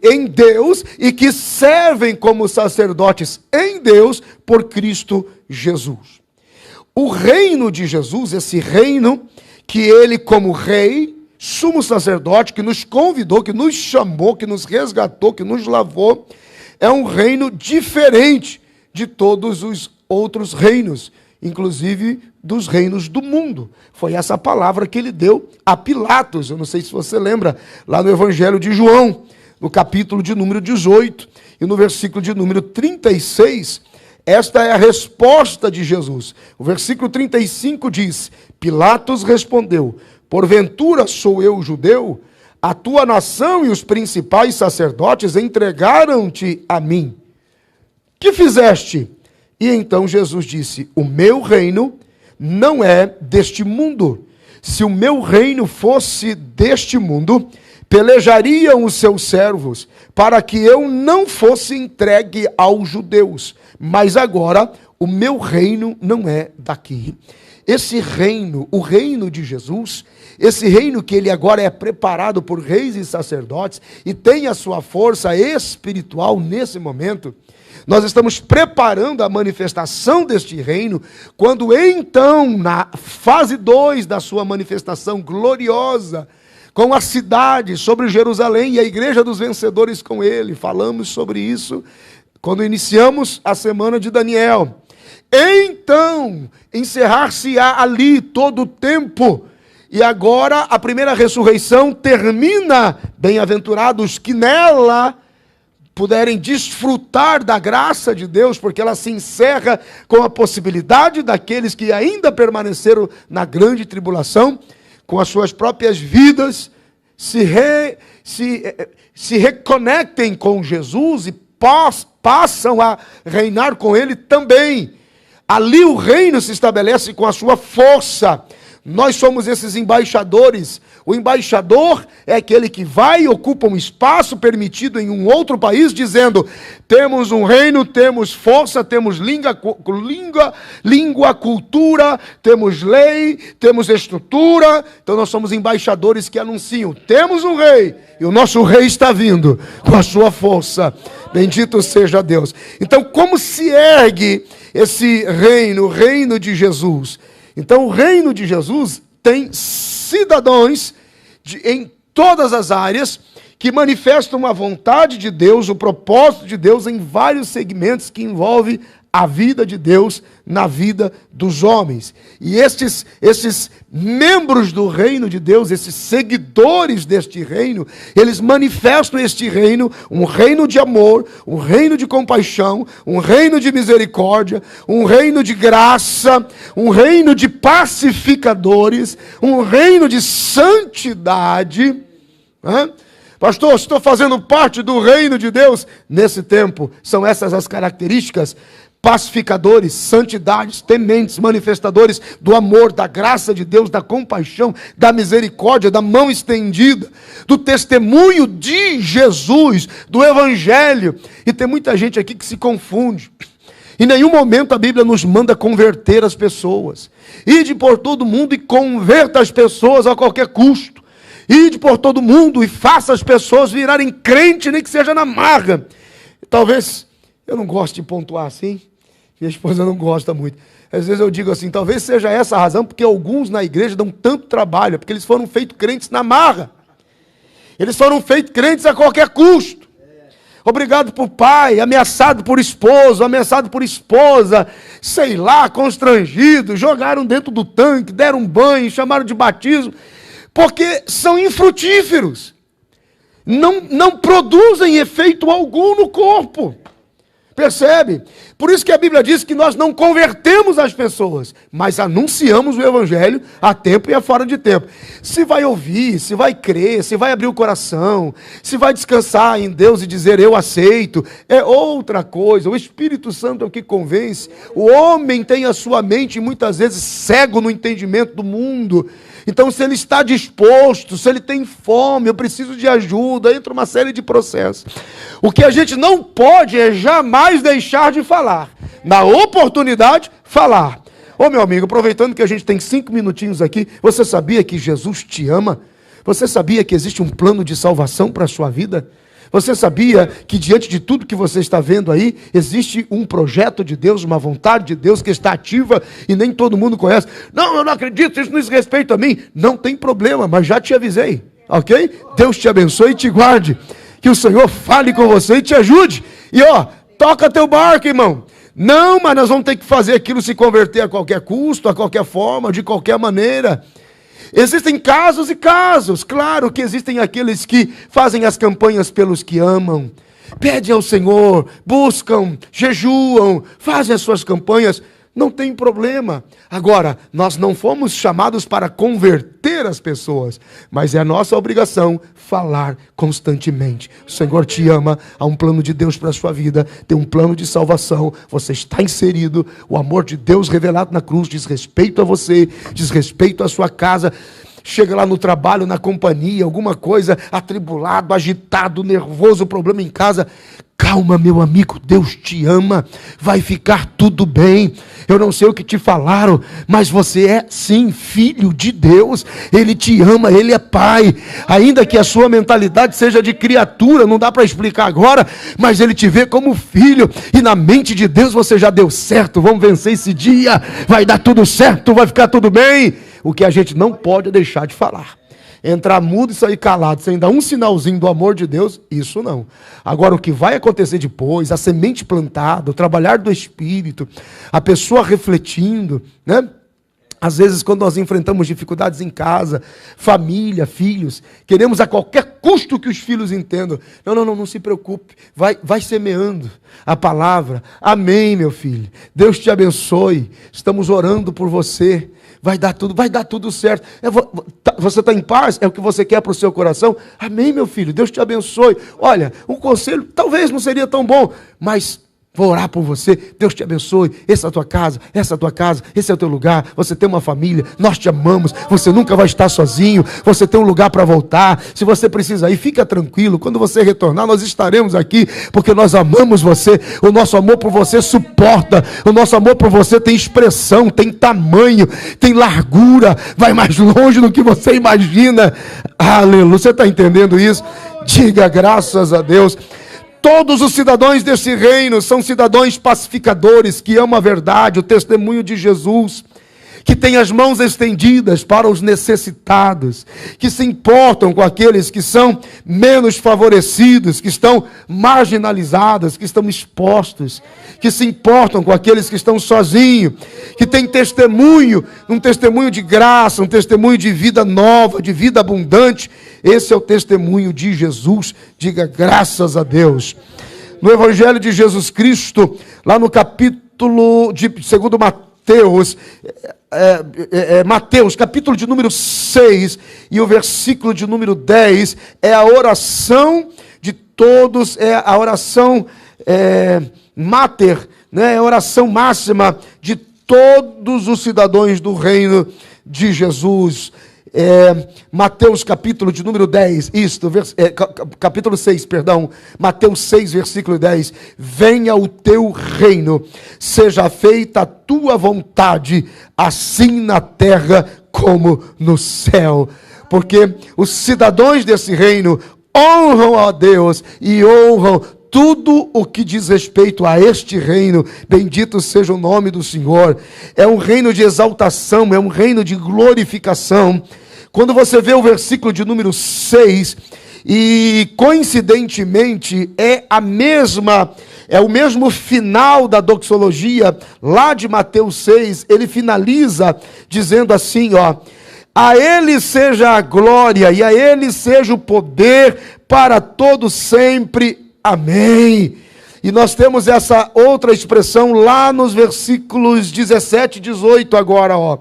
em Deus e que servem como sacerdotes em Deus por Cristo Jesus. O reino de Jesus, esse reino que ele como rei, sumo sacerdote, que nos convidou, que nos chamou, que nos resgatou, que nos lavou, é um reino diferente de todos os outros reinos, inclusive dos reinos do mundo. Foi essa palavra que ele deu a Pilatos. Eu não sei se você lembra, lá no Evangelho de João, no capítulo de número 18, e no versículo de número 36, esta é a resposta de Jesus. O versículo 35 diz: Pilatos respondeu: porventura sou eu judeu? A tua nação e os principais sacerdotes entregaram-te a mim. Que fizeste? E então Jesus disse: o meu reino não é deste mundo. Se o meu reino fosse deste mundo, pelejariam os seus servos, para que eu não fosse entregue aos judeus. Mas agora, o meu reino não é daqui. Esse reino, o reino de Jesus, esse reino que ele agora é preparado por reis e sacerdotes, e tem a sua força espiritual nesse momento, nós estamos preparando a manifestação deste reino, quando então, na fase 2 da sua manifestação gloriosa, com a cidade sobre Jerusalém e a igreja dos vencedores com ele, falamos sobre isso quando iniciamos a semana de Daniel. Então, encerrar-se-á ali todo o tempo, e agora a primeira ressurreição termina. Bem-aventurados que nela puderem desfrutar da graça de Deus, porque ela se encerra com a possibilidade daqueles que ainda permaneceram na grande tribulação, com as suas próprias vidas, se reconectem com Jesus e passam a reinar com ele também. Ali o reino se estabelece com a sua força. nós somos esses embaixadores. O embaixador é aquele que vai e ocupa um espaço permitido em um outro país, dizendo: temos um reino, temos força, temos língua, cultura, temos lei, temos estrutura. Então nós somos embaixadores que anunciam: temos um rei, e o nosso rei está vindo com a sua força. Bendito seja Deus. Então, como se ergue esse reino, o reino de Jesus? Então, o reino de Jesus tem cidadãos em todas as áreas que manifestam a vontade de Deus, o propósito de Deus em vários segmentos que envolvem a vida de Deus na vida dos homens. E esses membros do reino de Deus, esses seguidores deste reino, eles manifestam este reino, um reino de amor, um reino de compaixão, um reino de misericórdia, um reino de graça, um reino de pacificadores, um reino de santidade. Pastor, estou fazendo parte do reino de Deus. Nesse tempo, são essas as características: pacificadores, santidades, tementes, manifestadores do amor, da graça de Deus, da compaixão, da misericórdia, da mão estendida, do testemunho de Jesus, do evangelho. E tem muita gente aqui que se confunde. Em nenhum momento a Bíblia nos manda converter as pessoas. Ide por todo mundo e converta as pessoas a qualquer custo. Ide por todo mundo e faça as pessoas virarem crente, nem que seja na marra. Talvez, eu não gosto de pontuar assim, minha esposa não gosta muito. Às vezes eu digo assim, talvez seja essa a razão porque alguns na igreja dão tanto trabalho, porque eles foram feitos crentes na marra. Eles foram feitos crentes a qualquer custo. Obrigado por pai, ameaçado por esposo, ameaçado por esposa, sei lá, constrangido, jogaram dentro do tanque, deram um banho, chamaram de batismo, porque são infrutíferos. Não produzem efeito algum no corpo. Percebe? Por isso que a Bíblia diz que nós não convertemos as pessoas, mas anunciamos o evangelho a tempo e a fora de tempo. Se vai ouvir, se vai crer, se vai abrir o coração, se vai descansar em Deus e dizer eu aceito, é outra coisa. O Espírito Santo é o que convence. O homem tem a sua mente muitas vezes cego no entendimento do mundo. Então, se ele está disposto, se ele tem fome, eu preciso de ajuda, entra uma série de processos. O que a gente não pode é jamais deixar de falar. Na oportunidade, falar. Ô meu amigo, aproveitando que a gente tem 5 minutinhos aqui, você sabia que Jesus te ama? Você sabia que existe um plano de salvação para a sua vida? Você sabia que diante de tudo que você está vendo aí, existe um projeto de Deus, uma vontade de Deus que está ativa e nem todo mundo conhece? Não, eu não acredito, isso não diz respeito a mim. Não tem problema, mas já te avisei, ok? Deus te abençoe e te guarde. Que o Senhor fale com você e te ajude. E toca teu barco, irmão. Não, mas nós vamos ter que fazer aquilo se converter a qualquer custo, a qualquer forma, de qualquer maneira. Existem casos e casos. Claro que existem aqueles que fazem as campanhas pelos que amam. Pedem ao Senhor, buscam, jejuam, fazem as suas campanhas. Não tem problema. Agora, nós não fomos chamados para converter as pessoas, mas é a nossa obrigação falar constantemente. O Senhor te ama, há um plano de Deus para a sua vida, tem um plano de salvação, você está inserido, o amor de Deus revelado na cruz diz respeito a você, diz respeito à sua casa. Chega lá no trabalho, na companhia, alguma coisa, atribulado, agitado, nervoso, problema em casa. Calma, meu amigo, Deus te ama, vai ficar tudo bem. Eu não sei o que te falaram, mas você é sim filho de Deus. Ele te ama, Ele é pai. Ainda que a sua mentalidade seja de criatura, não dá para explicar agora, mas Ele te vê como filho. E na mente de Deus você já deu certo, vamos vencer esse dia, vai dar tudo certo, vai ficar tudo bem. O que a gente não pode deixar de falar. Entrar mudo e sair calado, sem dar um sinalzinho do amor de Deus, isso não. Agora, o que vai acontecer depois, a semente plantada, o trabalhar do Espírito, a pessoa refletindo, né? Às vezes, quando nós enfrentamos dificuldades em casa, família, filhos, queremos a qualquer custo que os filhos entendam. Não se preocupe, vai semeando a palavra. Amém, meu filho. Deus te abençoe. Estamos orando por você. Vai dar tudo certo. Você está em paz? É o que você quer para o seu coração? Amém, meu filho. Deus te abençoe. Olha, um conselho talvez não seria tão bom, mas Vou orar por você, Deus te abençoe, essa é a tua casa, esse é o teu lugar, você tem uma família, nós te amamos, você nunca vai estar sozinho, você tem um lugar para voltar, se você precisa ir, fica tranquilo, quando você retornar nós estaremos aqui, porque nós amamos você, o nosso amor por você suporta, o nosso amor por você tem expressão, tem tamanho, tem largura, vai mais longe do que você imagina, aleluia, você está entendendo isso? Diga graças a Deus. Todos os cidadãos desse reino são cidadãos pacificadores, que amam a verdade, o testemunho de Jesus, que têm as mãos estendidas para os necessitados, que se importam com aqueles que são menos favorecidos, que estão marginalizados, que estão expostos, que se importam com aqueles que estão sozinhos, que têm testemunho, um testemunho de graça, um testemunho de vida nova, de vida abundante. Esse é o testemunho de Jesus, diga graças a Deus. No Evangelho de Jesus Cristo, lá no capítulo de 2 Mateus, Mateus, capítulo de número 6, e o versículo de número 10, é a oração de todos, é a oração mater, né, é a oração máxima de todos os cidadãos do reino de Jesus. Mateus capítulo de número 10, capítulo 6, perdão, Mateus 6, versículo 10, venha o teu reino, seja feita a tua vontade, assim na terra como no céu, porque os cidadãos desse reino honram a Deus e honram tudo o que diz respeito a este reino. Bendito seja o nome do Senhor. É um reino de exaltação, é um reino de glorificação. Quando você vê o versículo de número 6, e coincidentemente é o mesmo final da doxologia lá de Mateus 6, ele finaliza dizendo assim, ó: a ele seja a glória e a ele seja o poder para todo sempre. Amém. E nós temos essa outra expressão lá nos versículos 17 e 18 agora, ó.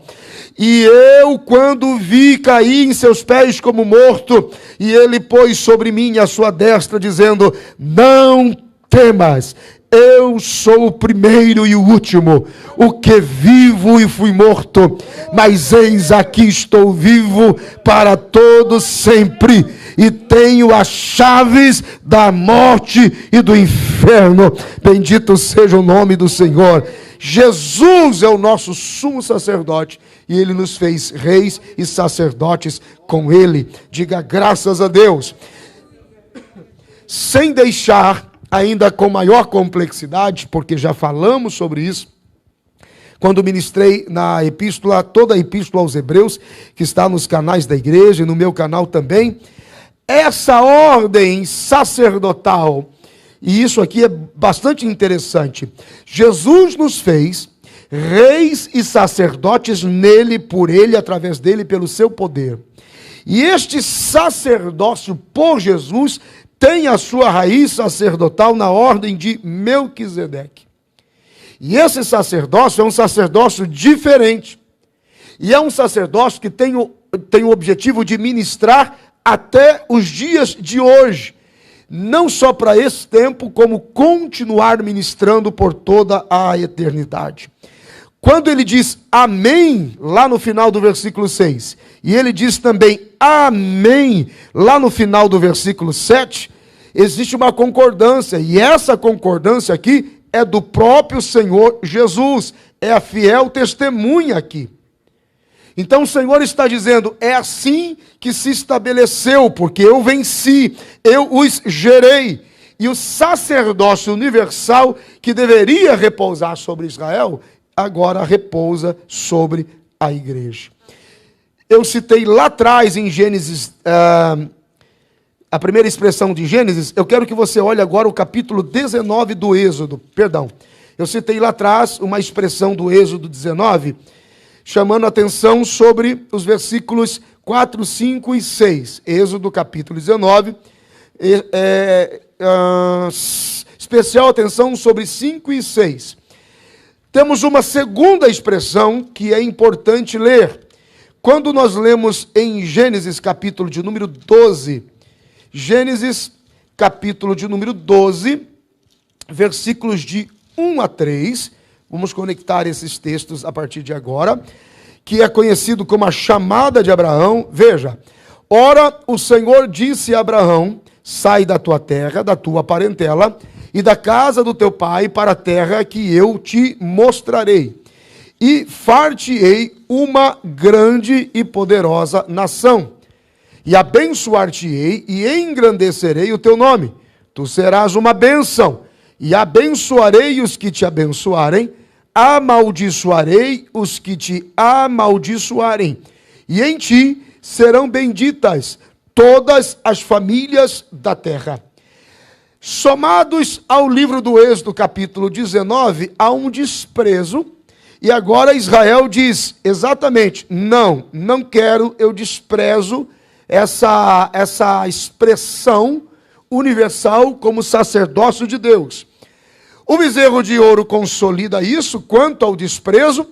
E eu, quando vi, caí em seus pés como morto, e ele pôs sobre mim a sua destra, dizendo: não temas, eu sou o primeiro e o último, o que vivo e fui morto, mas eis aqui estou vivo para todo sempre, e tenho as chaves da morte e do inferno. Bendito seja o nome do Senhor. Jesus é o nosso sumo sacerdote, e ele nos fez reis e sacerdotes com ele. Diga graças a Deus. Sem deixar ainda com maior complexidade, porque já falamos sobre isso, quando ministrei na epístola, toda a epístola aos Hebreus, que está nos canais da igreja e no meu canal também, essa ordem sacerdotal, e isso aqui é bastante interessante, Jesus nos fez reis e sacerdotes nele, por ele, através dele, pelo seu poder. E este sacerdócio por Jesus tem a sua raiz sacerdotal na ordem de Melquisedeque. E esse sacerdócio é um sacerdócio diferente. E é um sacerdócio que tem o objetivo de ministrar até os dias de hoje. Não só para esse tempo, como continuar ministrando por toda a eternidade. Quando ele diz amém, lá no final do versículo 6, e ele diz também amém, lá no final do versículo 7, existe uma concordância, e essa concordância aqui é do próprio Senhor Jesus, é a fiel testemunha aqui. Então o Senhor está dizendo, é assim que se estabeleceu, porque eu venci, eu os gerei. E o sacerdócio universal que deveria repousar sobre Israel, agora repousa sobre a igreja. Eu citei lá atrás em Gênesis, a primeira expressão de Gênesis, eu quero que você olhe agora o capítulo 19 do Êxodo, perdão. Eu citei lá atrás uma expressão do Êxodo 19, chamando a atenção sobre os versículos 4, 5 e 6. Êxodo capítulo 19, especial atenção sobre 5 e 6. Temos uma segunda expressão que é importante ler. Quando nós lemos em Gênesis capítulo de número 12, Gênesis capítulo de número 12, versículos de 1 a 3. Vamos conectar esses textos a partir de agora, que é conhecido como a chamada de Abraão. Veja: ora, o Senhor disse a Abraão: sai da tua terra, da tua parentela e da casa do teu pai para a terra que eu te mostrarei, e far-te-ei uma grande e poderosa nação, e abençoar-te-ei e engrandecerei o teu nome. Tu serás uma bênção, e abençoarei os que te abençoarem, amaldiçoarei os que te amaldiçoarem, e em ti serão benditas todas as famílias da terra. Somados ao livro do Êxodo, capítulo 19, há um desprezo, e agora Israel diz exatamente: não quero, eu desprezo essa expressão universal como sacerdócio de Deus. O bezerro de ouro consolida isso. Quanto ao desprezo,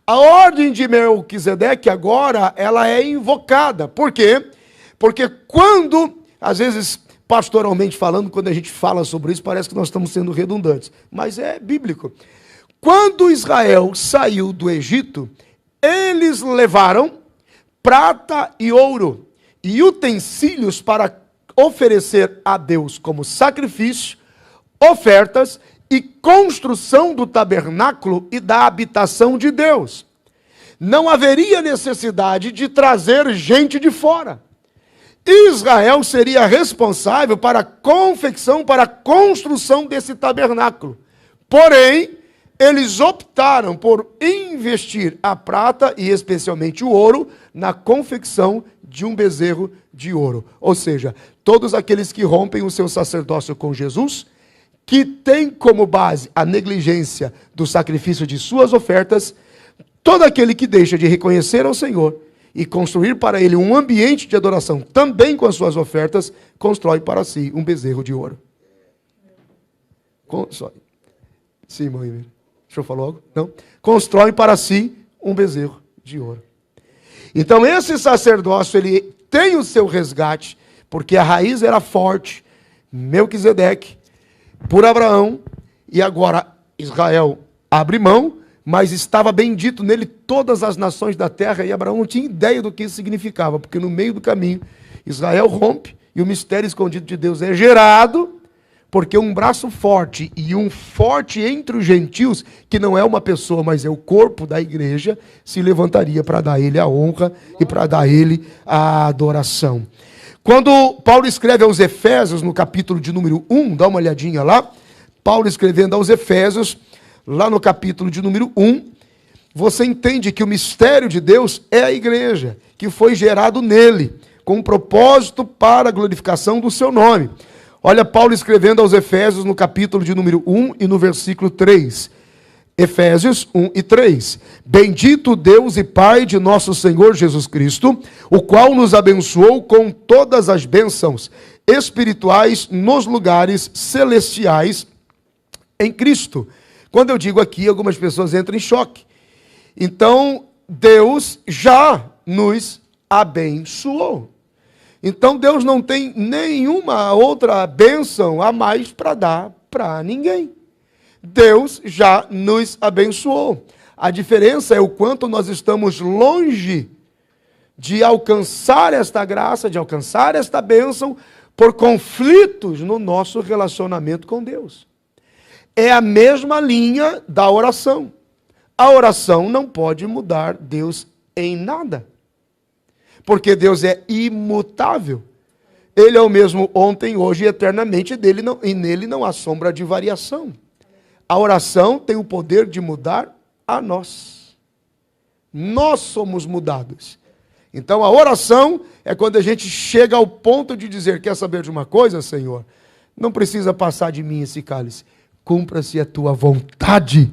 a ordem de Melquisedeque agora ela é invocada. Por quê? Porque quando, às vezes, pastoralmente falando, quando a gente fala sobre isso, parece que nós estamos sendo redundantes, mas é bíblico. Quando Israel saiu do Egito, eles levaram prata e ouro e utensílios para oferecer a Deus como sacrifício, ofertas e construção do tabernáculo e da habitação de Deus. Não haveria necessidade de trazer gente de fora. Israel seria responsável para a confecção, para a construção desse tabernáculo. Porém, eles optaram por investir a prata e especialmente o ouro na confecção de um bezerro de ouro. Ou seja, todos aqueles que rompem o seu sacerdócio com Jesus, que tem como base a negligência do sacrifício de suas ofertas, todo aquele que deixa de reconhecer ao Senhor e construir para ele um ambiente de adoração também com as suas ofertas, constrói para si um bezerro de ouro. Sim, mãe. Deixa eu falar logo? Não? Constrói para si um bezerro de ouro. Então esse sacerdócio, ele tem o seu resgate, porque a raiz era forte, Melquisedeque, por Abraão, e agora Israel abre mão, mas estava bendito nele todas as nações da terra, e Abraão não tinha ideia do que isso significava, porque no meio do caminho, Israel rompe, e o mistério escondido de Deus é gerado, porque um braço forte e um forte entre os gentios, que não é uma pessoa, mas é o corpo da igreja, se levantaria para dar a ele a honra e para dar a ele a adoração. Quando Paulo escreve aos Efésios, no capítulo de número 1, dá uma olhadinha lá, Paulo escrevendo aos Efésios, lá no capítulo de número 1, você entende que o mistério de Deus é a igreja, que foi gerado nele, com um propósito para a glorificação do seu nome. Olha Paulo escrevendo aos Efésios no capítulo de número 1 e no versículo 3. Efésios 1 e 3. Bendito Deus e Pai de nosso Senhor Jesus Cristo, o qual nos abençoou com todas as bênçãos espirituais nos lugares celestiais em Cristo. Quando eu digo aqui, algumas pessoas entram em choque. Então, Deus já nos abençoou. Então Deus não tem nenhuma outra bênção a mais para dar para ninguém. Deus já nos abençoou. A diferença é o quanto nós estamos longe de alcançar esta graça, de alcançar esta bênção, por conflitos no nosso relacionamento com Deus. É a mesma linha da oração. A oração não pode mudar Deus em nada. Porque Deus é imutável. Ele é o mesmo ontem, hoje e eternamente, e nele não há sombra de variação. A oração tem o poder de mudar a nós. Nós somos mudados. Então a oração é quando a gente chega ao ponto de dizer: quer saber de uma coisa, Senhor? Não precisa passar de mim esse cálice. Cumpra-se a tua vontade.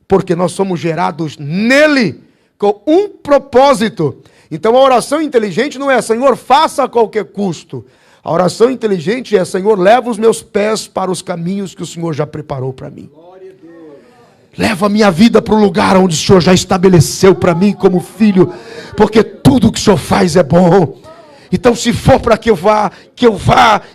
Porque nós somos gerados nele, com um propósito. Então a oração inteligente não é: Senhor, faça a qualquer custo. A oração inteligente é: Senhor, leva os meus pés para os caminhos que o Senhor já preparou para mim. Leva a minha vida para o lugar onde o Senhor já estabeleceu para mim como filho, porque tudo que o Senhor faz é bom. Então, se for para que eu vá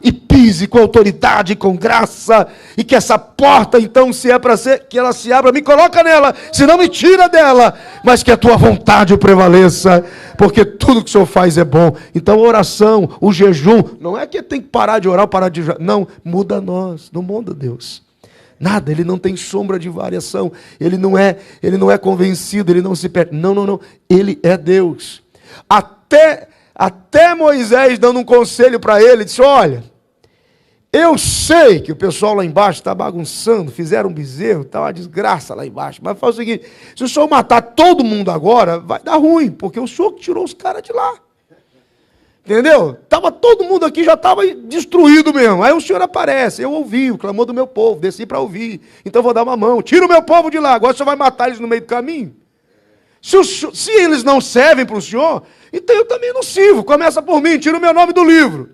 e pise com autoridade, com graça, e que essa porta, então, se é para ser, que ela se abra, me coloca nela, se não me tira dela, mas que a tua vontade prevaleça, porque tudo que o Senhor faz é bom. Então, a oração, o jejum, não é que tem que parar de orar, parar de jejuar, não, muda nós, não muda Deus. Nada, ele não tem sombra de variação, ele não é convencido, ele não se perde. Não, ele é Deus. Até Moisés dando um conselho para ele, disse: olha, eu sei que o pessoal lá embaixo está bagunçando, fizeram um bezerro, está uma desgraça lá embaixo, mas faz o seguinte, se o senhor matar todo mundo agora, vai dar ruim, porque o senhor que tirou os caras de lá. Entendeu? Tava todo mundo aqui, já estava destruído mesmo. Aí o senhor aparece, eu ouvi o clamor do meu povo, desci para ouvir, então vou dar uma mão, tira o meu povo de lá, agora o senhor vai matar eles no meio do caminho? Se eles não servem para o senhor, então eu também não sirvo, começa por mim, tira o meu nome do livro.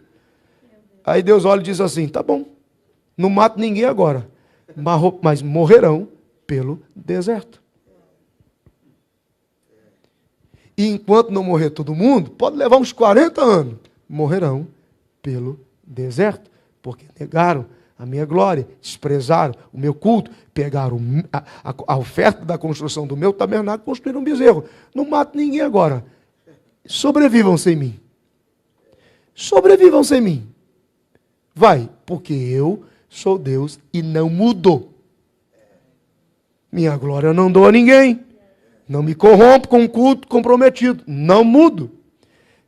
Aí Deus olha e diz assim: tá bom, não mato ninguém agora, mas morrerão pelo deserto. E enquanto não morrer todo mundo, pode levar uns 40 anos, morrerão pelo deserto, porque negaram a minha glória, desprezaram o meu culto, pegaram a oferta da construção do meu tabernáculo e construíram um bezerro. Não mato ninguém agora. Sobrevivam sem mim. Sobrevivam sem mim. Vai, porque eu sou Deus e não mudo. Minha glória eu não dou a ninguém. Não me corrompo com um culto comprometido. Não mudo.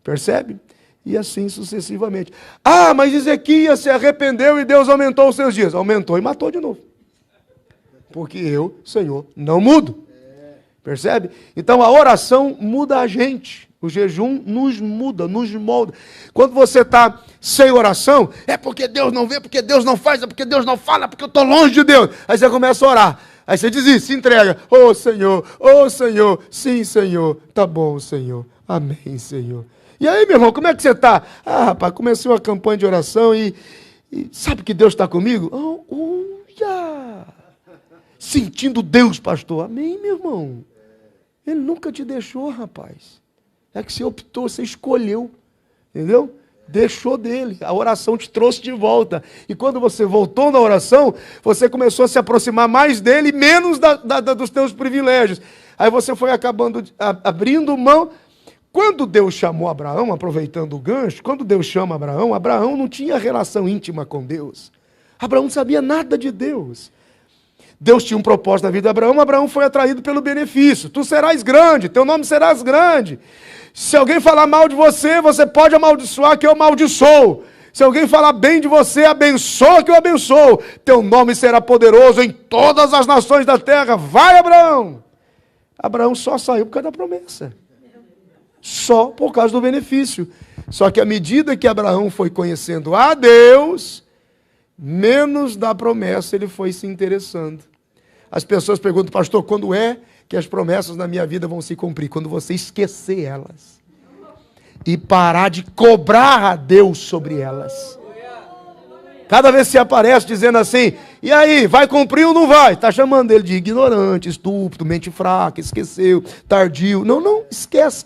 Percebe? E assim sucessivamente. Ah, mas Ezequias se arrependeu e Deus aumentou os seus dias. Aumentou e matou de novo. Porque eu, Senhor, não mudo. Percebe? Então a oração muda a gente. O jejum nos muda, nos molda. Quando você está sem oração, é porque Deus não vê, porque Deus não faz, é porque Deus não fala, porque eu estou longe de Deus. Aí você começa a orar. Aí você diz isso, se entrega. Ô Senhor, sim Senhor, tá bom Senhor, amém Senhor. E aí meu irmão, como é que você está? Ah rapaz, comecei uma campanha de oração e sabe que Deus está comigo? Sentindo Deus, pastor. Amém, meu irmão. Ele nunca te deixou, rapaz. É que você optou, você escolheu, entendeu? Deixou dele, a oração te trouxe de volta. E quando você voltou na oração, você começou a se aproximar mais dele, menos dos teus privilégios. Aí você foi acabando, abrindo mão. Quando Deus chamou Abraão, aproveitando o gancho, quando Deus chama Abraão, Abraão não tinha relação íntima com Deus. Abraão não sabia nada de Deus. Deus tinha um propósito na vida de Abraão, Abraão foi atraído pelo benefício. Tu serás grande, teu nome serás grande. Se alguém falar mal de você, você pode amaldiçoar que eu amaldiçoo. Se alguém falar bem de você, abençoa que eu abençoo. Teu nome será poderoso em todas as nações da terra. Vai, Abraão! Abraão só saiu por causa da promessa. Só por causa do benefício. Só que à medida que Abraão foi conhecendo a Deus, menos da promessa ele foi se interessando. As pessoas perguntam: pastor, quando é que as promessas na minha vida vão se cumprir? Quando você esquecer elas e parar de cobrar a Deus sobre elas. Cada vez que você aparece dizendo assim: e aí, vai cumprir ou não vai? Está chamando ele de ignorante, estúpido, mente fraca, esqueceu, tardio. Não, esquece.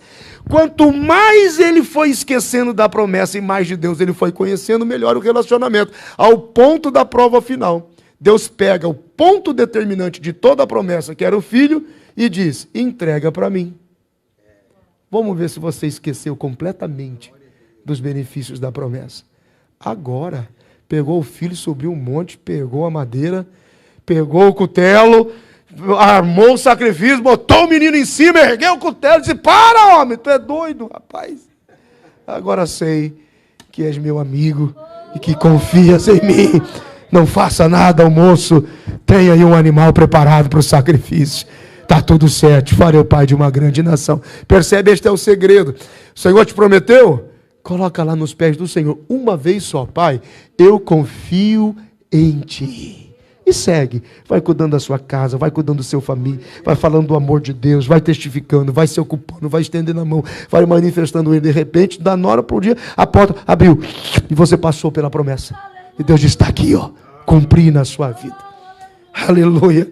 Quanto mais ele foi esquecendo da promessa e mais de Deus ele foi conhecendo, melhor o relacionamento. Ao ponto da prova final. Deus pega o ponto determinante de toda a promessa, que era o filho, e diz: entrega para mim. Vamos ver se você esqueceu completamente dos benefícios da promessa. Agora, pegou o filho, subiu um monte, pegou a madeira, pegou o cutelo, armou o sacrifício, botou o menino em cima, ergueu o cutelo e disse: para, homem, tu é doido, rapaz. Agora sei que és meu amigo e que confias em mim. Não faça nada, moço. Tenha aí um animal preparado para o sacrifício. Está tudo certo. Farei o pai de uma grande nação. Percebe? Este é o segredo. O Senhor te prometeu? Coloca lá nos pés do Senhor. Uma vez só, Pai, eu confio em Ti. E segue. Vai cuidando da sua casa, vai cuidando do seu família, vai falando do amor de Deus, vai testificando, vai se ocupando, vai estendendo a mão, vai manifestando ele. De repente, da hora para o dia, a porta abriu. E você passou pela promessa. E Deus está aqui, ó, cumprir na sua vida. Aleluia.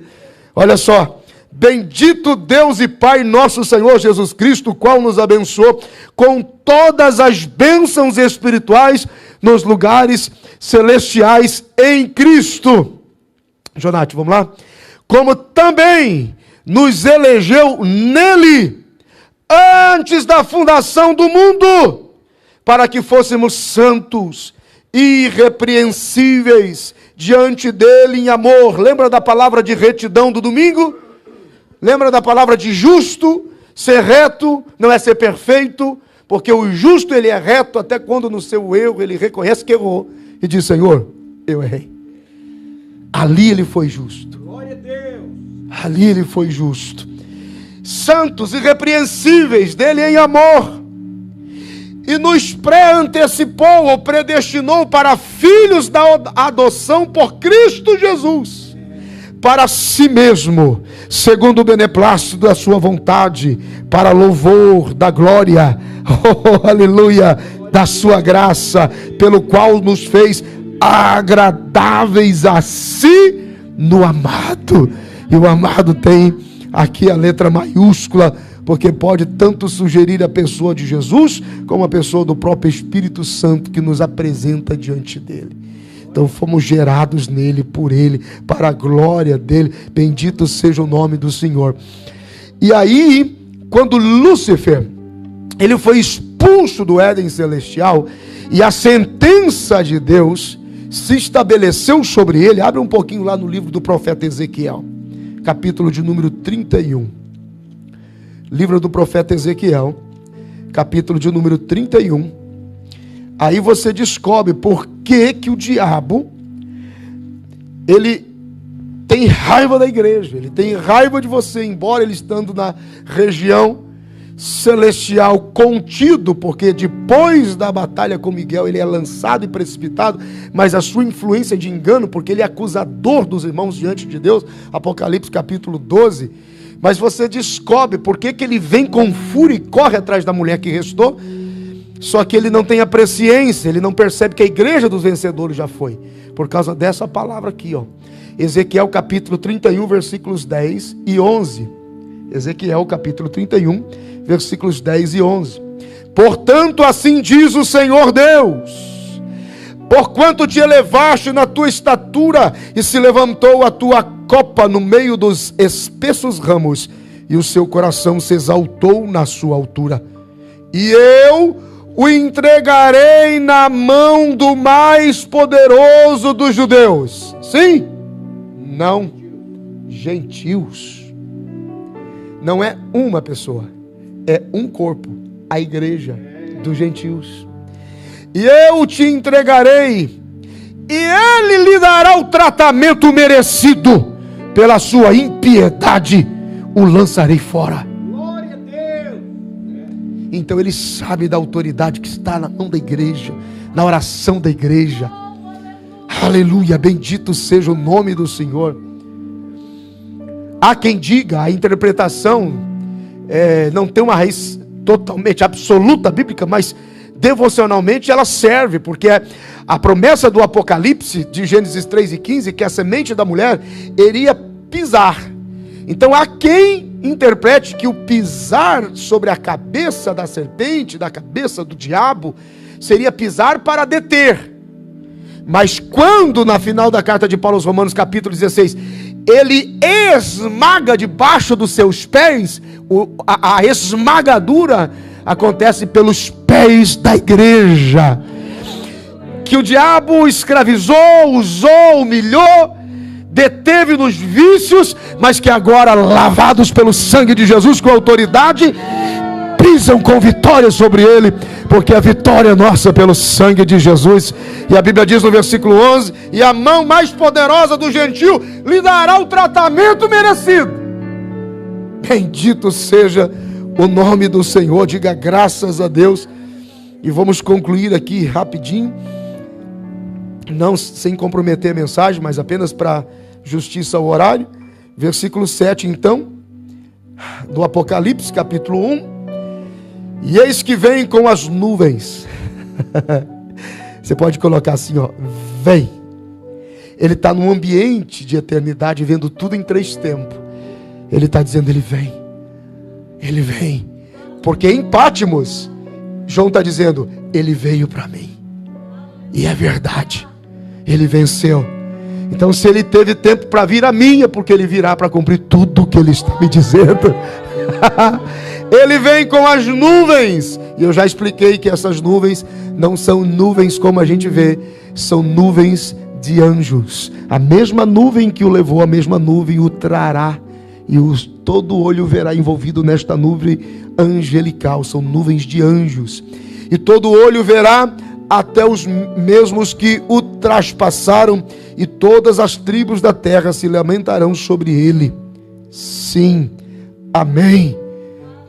Olha só, Bendito Deus e Pai nosso Senhor Jesus Cristo, o qual nos abençoou com todas as bênçãos espirituais nos lugares celestiais em Cristo. Jonate, vamos lá? Como também nos elegeu nele, antes da fundação do mundo, para que fôssemos santos, irrepreensíveis diante dele em amor. Lembra da palavra de retidão do domingo? Lembra da palavra de justo? Ser reto não é ser perfeito, porque o justo ele é reto até quando no seu erro ele reconhece que errou e diz: Senhor, eu errei. Ali ele foi justo. Glória a Deus. Ali ele foi justo. Santos, irrepreensíveis dele em amor. E nos pré-antecipou ou predestinou para filhos da adoção por Cristo Jesus, para si mesmo, segundo o beneplácito da sua vontade, para louvor da glória, oh, aleluia, da sua graça, pelo qual nos fez agradáveis a si no amado. E o amado tem aqui a letra maiúscula, porque pode tanto sugerir a pessoa de Jesus, como a pessoa do próprio Espírito Santo que nos apresenta diante dele. Então fomos gerados nele, por ele, para a glória dele. Bendito seja o nome do Senhor. E aí, quando Lúcifer, ele foi expulso do Éden celestial, e a sentença de Deus se estabeleceu sobre ele. Abre um pouquinho lá no livro do profeta Ezequiel, capítulo de número 31. Livro do profeta Ezequiel, capítulo de número 31. Aí você descobre por que o diabo, ele tem raiva da igreja, ele tem raiva de você, embora ele estando na região celestial contido, porque depois da batalha com Miguel ele é lançado e precipitado, mas a sua influência de engano, porque ele é acusador dos irmãos diante de Deus, Apocalipse capítulo 12, mas você descobre por que ele vem com fúria e corre atrás da mulher que restou. Só que ele não tem a presciência, ele não percebe que a igreja dos vencedores já foi, por causa dessa palavra aqui, ó. Ezequiel capítulo 31, versículos 10 e 11. Ezequiel capítulo 31, versículos 10 e 11. Portanto, assim diz o Senhor Deus: porquanto te elevaste na tua estatura, e se levantou a tua copa no meio dos espessos ramos, e o seu coração se exaltou na sua altura, e eu o entregarei na mão do mais poderoso dos judeus. Sim? Não. Gentios. Não é uma pessoa, é um corpo, a igreja dos gentios. E eu te entregarei, e ele lhe dará o tratamento merecido pela sua impiedade, o lançarei fora. Glória a Deus. Então ele sabe da autoridade que está na mão da igreja, na oração da igreja. Aleluia, bendito seja o nome do Senhor. Há quem diga, a interpretação não tem uma raiz totalmente absoluta bíblica, mas devocionalmente ela serve, porque a promessa do Apocalipse de Gênesis 3 e 15, que a semente da mulher iria pisar. Então há quem interprete que o pisar sobre a cabeça da serpente, da cabeça do diabo, seria pisar para deter. Mas quando na final da carta de Paulo aos Romanos capítulo 16, ele esmaga debaixo dos seus pés, a esmagadura acontece pelos pés da igreja, que o diabo escravizou, usou, humilhou, deteve nos vícios, mas que agora, lavados pelo sangue de Jesus com autoridade, pisam com vitória sobre ele, porque a vitória é nossa pelo sangue de Jesus. E a Bíblia diz no versículo 11: e a mão mais poderosa do gentio lhe dará o tratamento merecido. Bendito seja o nome do Senhor, diga graças a Deus. E vamos concluir aqui rapidinho, não sem comprometer a mensagem, mas apenas para justiça ao horário. Versículo 7 então, do Apocalipse capítulo 1. E eis que vem com as nuvens. Você pode colocar assim, ó, vem. Ele está num ambiente de eternidade, vendo tudo em 3 tempos. Ele está dizendo, ele vem. Ele vem. Porque em Pátimos, João está dizendo, ele veio para mim. E é verdade. Ele venceu. Então, se ele teve tempo para vir a mim, é porque ele virá para cumprir tudo o que ele está me dizendo. Ele vem com as nuvens. E eu já expliquei que essas nuvens não são nuvens como a gente vê. São nuvens de anjos. A mesma nuvem que o levou, a mesma nuvem o trará. E todo olho verá envolvido nesta nuvem angelical. São nuvens de anjos. E todo olho verá até os mesmos que o traspassaram. E todas as tribos da terra se lamentarão sobre ele. Sim. Amém.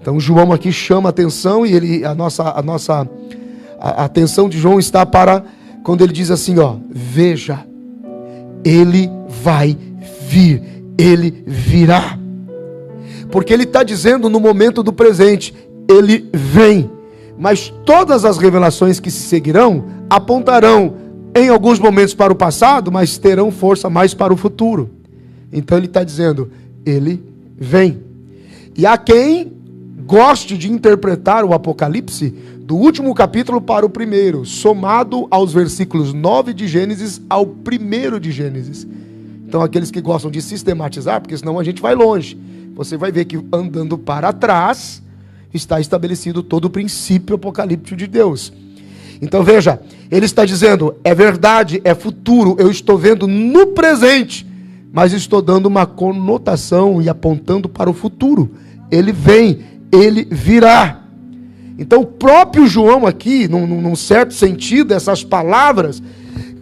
Então João aqui chama a atenção. E a atenção de João está para quando ele diz assim, ó, veja, ele vai vir, ele virá. Porque ele está dizendo no momento do presente, ele vem. Mas todas as revelações que se seguirão apontarão em alguns momentos para o passado, mas terão força mais para o futuro. Então ele está dizendo, ele vem. E há quem goste de interpretar o Apocalipse do último capítulo para o primeiro, somado aos versículos 9 de Gênesis ao 1 de Gênesis. Então aqueles que gostam de sistematizar, porque senão a gente vai longe. Você vai ver que andando para trás está estabelecido todo o princípio apocalíptico de Deus. Então veja, ele está dizendo, é verdade, é futuro, eu estou vendo no presente, mas estou dando uma conotação e apontando para o futuro. Ele vem, ele virá. Então o próprio João aqui, num certo sentido, essas palavras,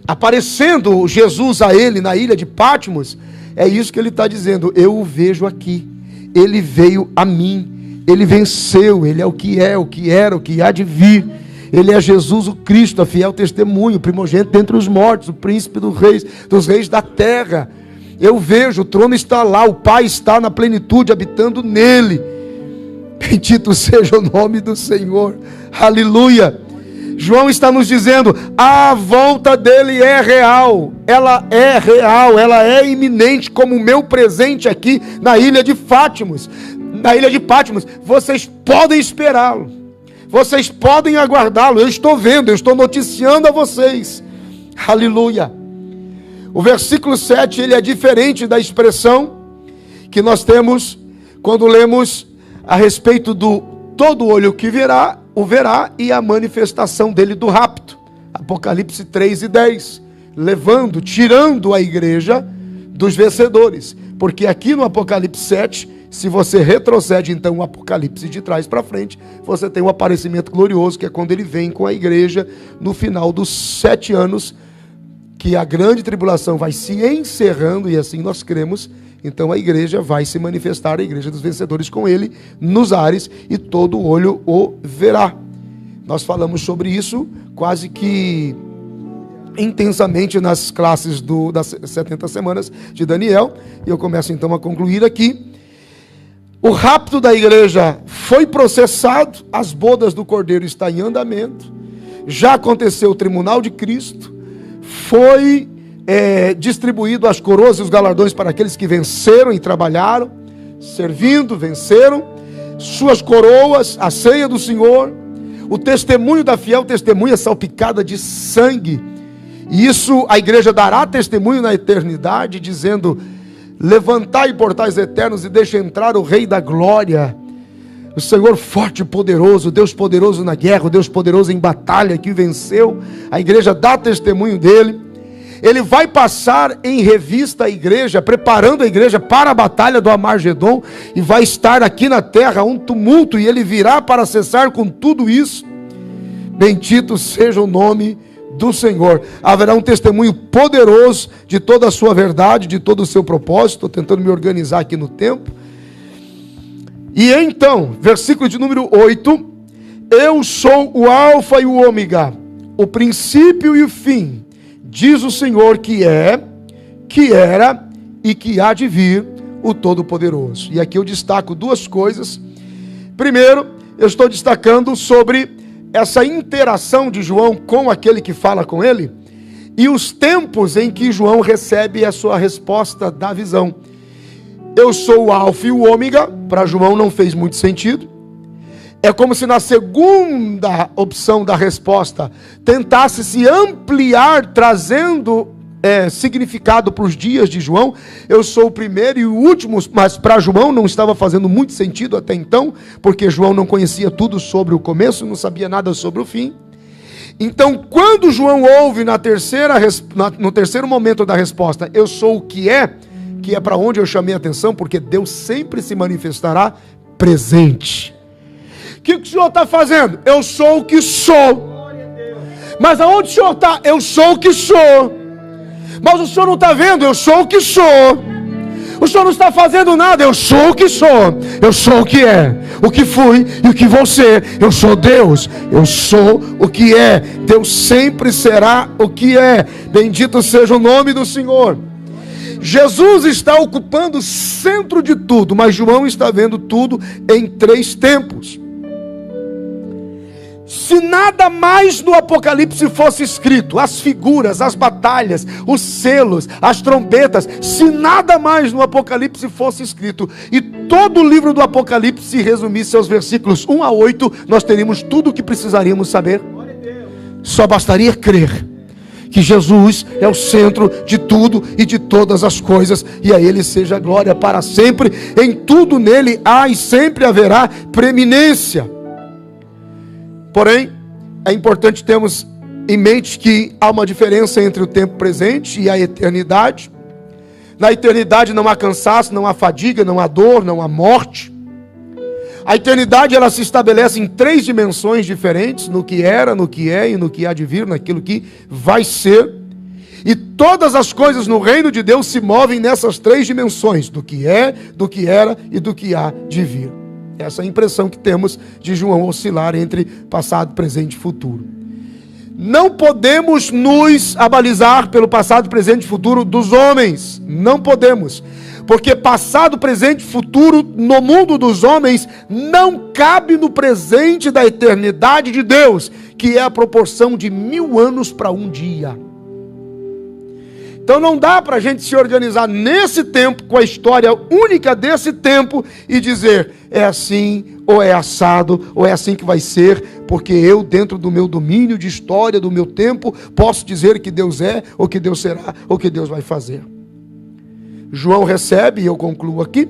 aparecendo Jesus a ele na ilha de Pátimos, é isso que ele está dizendo, eu o vejo aqui, ele veio a mim, ele venceu, ele é o que é, o que era, o que há de vir. Ele é Jesus o Cristo, a fiel testemunho, o primogênito dentre os mortos, o príncipe dos reis da terra. Eu vejo, o trono está lá, o Pai está na plenitude, habitando nele. Bendito seja o nome do Senhor, aleluia. João está nos dizendo, a volta dele é real, ela é iminente, como o meu presente aqui na ilha de Pátimos. Na ilha de Pátimos, vocês podem esperá-lo. Vocês podem aguardá-lo, eu estou vendo, eu estou noticiando a vocês. Aleluia. O versículo 7, ele é diferente da expressão que nós temos quando lemos a respeito do todo olho que verá, o verá e a manifestação dele do rapto. Apocalipse 3 e 10. Tirando a igreja dos vencedores. Porque aqui no Apocalipse 7... se você retrocede então o Apocalipse de trás para frente, você tem o aparecimento glorioso, que é quando ele vem com a igreja no final dos 7 anos, que a grande tribulação vai se encerrando, e assim nós cremos, então a igreja vai se manifestar, a igreja dos vencedores com ele, nos ares, e todo olho o verá. Nós falamos sobre isso quase que intensamente nas classes das 70 semanas de Daniel, e eu começo então a concluir aqui. O rapto da igreja foi processado, as bodas do Cordeiro estão em andamento, já aconteceu o tribunal de Cristo, foi distribuído as coroas e os galardões para aqueles que venceram e trabalharam, servindo, venceram, suas coroas, a ceia do Senhor, o testemunho da fiel testemunha salpicada de sangue, e isso a igreja dará testemunho na eternidade, dizendo: levantai portais eternos e deixa entrar o Rei da Glória, o Senhor forte e poderoso, Deus poderoso na guerra, o Deus poderoso em batalha, que venceu. A igreja dá testemunho dele. Ele vai passar em revista a igreja, preparando a igreja para a batalha do Armagedon, e vai estar aqui na terra um tumulto, e ele virá para cessar com tudo isso. Bendito seja o nome do Senhor. Haverá um testemunho poderoso de toda a sua verdade, de todo o seu propósito. Estou tentando me organizar aqui no tempo. E então, versículo de número 8: eu sou o alfa e o ômega, o princípio e o fim, diz o Senhor, que é, que era e que há de vir, o Todo-Poderoso. E aqui eu destaco duas coisas. Primeiro, eu estou destacando sobre essa interação de João com aquele que fala com ele, e os tempos em que João recebe a sua resposta da visão. Eu sou o alfa e o ômega. Para João não fez muito sentido. É como se na segunda opção da resposta tentasse se ampliar, trazendo significado para os dias de João. Eu sou o primeiro e o último, mas para João não estava fazendo muito sentido até então, porque João não conhecia tudo sobre o começo, não sabia nada sobre o fim. Então, quando João ouve no terceiro momento da resposta, eu sou o que é para onde eu chamei a atenção, porque Deus sempre se manifestará presente. O que o Senhor está fazendo? Eu sou o que sou. Mas aonde o Senhor está? Eu sou o que sou. Mas o Senhor não está vendo? Eu sou o que sou. O Senhor não está fazendo nada? Eu sou o que sou. Eu sou o que é, o que fui e o que vou ser. Eu sou Deus. Eu sou o que é. Deus sempre será o que é. Bendito seja o nome do Senhor. Jesus está ocupando o centro de tudo, mas João está vendo tudo em 3 tempos. Se nada mais no Apocalipse fosse escrito, as figuras, as batalhas, os selos, as trompetas, se nada mais no Apocalipse fosse escrito, e todo o livro do Apocalipse se resumisse aos versículos 1 a 8, nós teríamos tudo o que precisaríamos saber. Só bastaria crer que Jesus é o centro de tudo e de todas as coisas, e a Ele seja a glória para sempre. Em tudo nele há e sempre haverá preeminência. Porém, é importante termos em mente que há uma diferença entre o tempo presente e a eternidade. Na eternidade não há cansaço, não há fadiga, não há dor, não há morte. A eternidade ela se estabelece em 3 dimensões diferentes, no que era, no que é e no que há de vir, naquilo que vai ser. E todas as coisas no reino de Deus se movem nessas 3 dimensões, do que é, do que era e do que há de vir. Essa é a impressão que temos de João oscilar entre passado, presente e futuro. Não podemos nos abalizar pelo passado, presente e futuro dos homens. Não podemos. Porque passado, presente e futuro no mundo dos homens não cabe no presente da eternidade de Deus, que é a proporção de 1000 anos para um dia. Então não dá para a gente se organizar nesse tempo, com a história única desse tempo, e dizer, é assim, ou é assado, ou é assim que vai ser, porque eu, dentro do meu domínio de história, do meu tempo, posso dizer que Deus é, ou que Deus será, ou que Deus vai fazer. João recebe, e eu concluo aqui,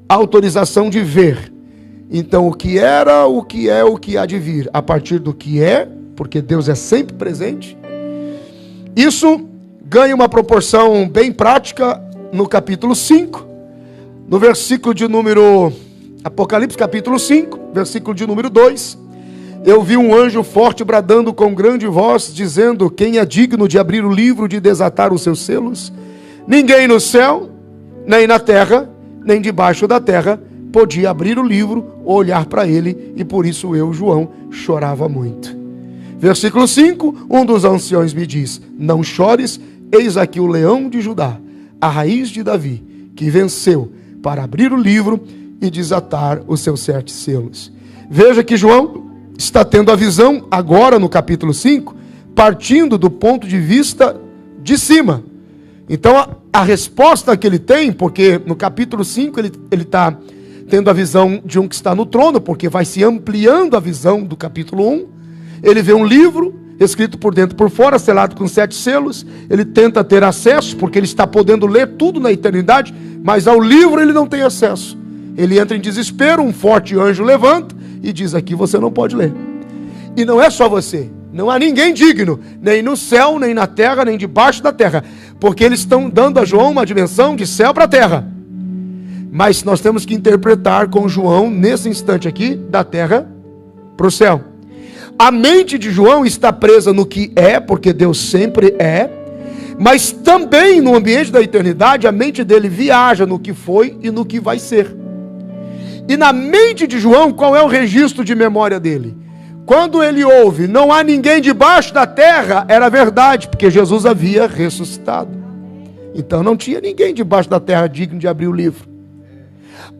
a autorização de ver. Então o que era, o que é, o que há de vir, a partir do que é, porque Deus é sempre presente. Isso ganha uma proporção bem prática no capítulo 5, no versículo de número, Apocalipse capítulo 5, versículo de número 2. Eu vi um anjo forte bradando com grande voz, dizendo, quem é digno de abrir o livro, de desatar os seus selos? Ninguém no céu, nem na terra, nem debaixo da terra, podia abrir o livro ou olhar para ele, e por isso eu, João, chorava muito. Versículo 5, um dos anciões me diz, não chores, eis aqui o leão de Judá, a raiz de Davi, que venceu para abrir o livro e desatar os seus 7 selos. Veja que João está tendo a visão agora no capítulo 5, partindo do ponto de vista de cima. Então a resposta que ele tem, porque no capítulo 5 ele está tendo a visão de um que está no trono, porque vai se ampliando a visão do capítulo 1. Ele vê um livro escrito por dentro e por fora, selado com 7 selos. Ele tenta ter acesso, porque ele está podendo ler tudo na eternidade, mas ao livro ele não tem acesso. Ele entra em desespero, um forte anjo levanta e diz, aqui você não pode ler. E não é só você, não há ninguém digno, nem no céu, nem na terra, nem debaixo da terra, porque eles estão dando a João uma dimensão de céu para a terra. Mas nós temos que interpretar com João, nesse instante aqui, da terra para o céu. A mente de João está presa no que é, porque Deus sempre é, mas também no ambiente da eternidade, a mente dele viaja no que foi e no que vai ser. E na mente de João, qual é o registro de memória dele? Quando ele ouve, não há ninguém debaixo da terra, era verdade, porque Jesus havia ressuscitado. Então não tinha ninguém debaixo da terra digno de abrir o livro.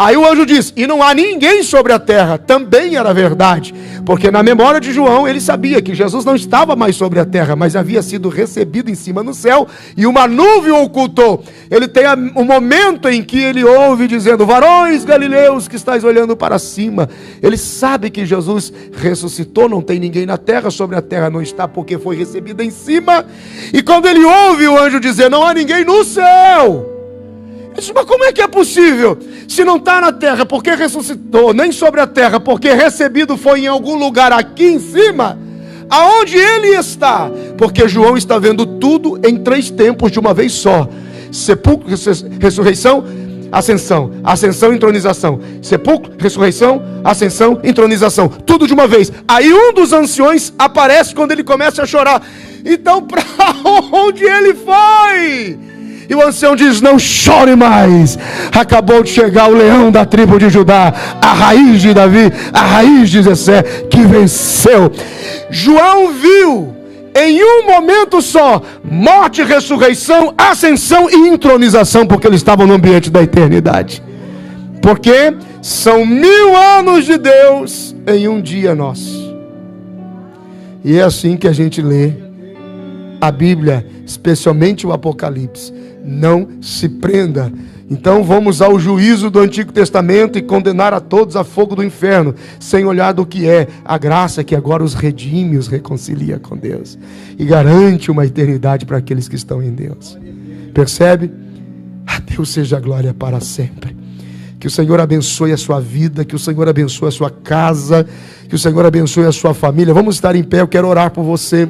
Aí o anjo diz: e não há ninguém sobre a terra. Também era verdade, porque na memória de João ele sabia que Jesus não estava mais sobre a terra, mas havia sido recebido em cima no céu, e uma nuvem o ocultou. Ele tem um momento em que ele ouve dizendo: varões galileus que estáis olhando para cima. Ele sabe que Jesus ressuscitou, não tem ninguém na terra, sobre a terra não está, porque foi recebido em cima. E quando ele ouve o anjo dizer: não há ninguém no céu, ele diz: mas como é que é possível? Se não está na terra, porque ressuscitou, nem sobre a terra, porque recebido foi em algum lugar aqui em cima, aonde ele está? Porque João está vendo tudo em 3 tempos de uma vez só: sepulcro, ressurreição, ascensão, ascensão, entronização, sepulcro, ressurreição, ascensão, entronização, tudo de uma vez. Aí um dos anciões aparece quando ele começa a chorar. Então para onde ele foi? E o ancião diz: não chore mais, acabou de chegar o leão da tribo de Judá, a raiz de Davi, a raiz de Jessé, que venceu. João viu em um momento só morte, ressurreição, ascensão e entronização, porque eles estavam no ambiente da eternidade. Porque são 1000 anos de Deus em um dia nosso. E é assim que a gente lê a Bíblia, especialmente o Apocalipse. Não se prenda. Então vamos ao juízo do Antigo Testamento e condenar a todos a fogo do inferno, sem olhar do que é a graça que agora os redime, os reconcilia com Deus e garante uma eternidade para aqueles que estão em Deus. Percebe? A Deus seja a glória para sempre. Que o Senhor abençoe a sua vida, que o Senhor abençoe a sua casa, que o Senhor abençoe a sua família. Vamos estar em pé, eu quero orar por você.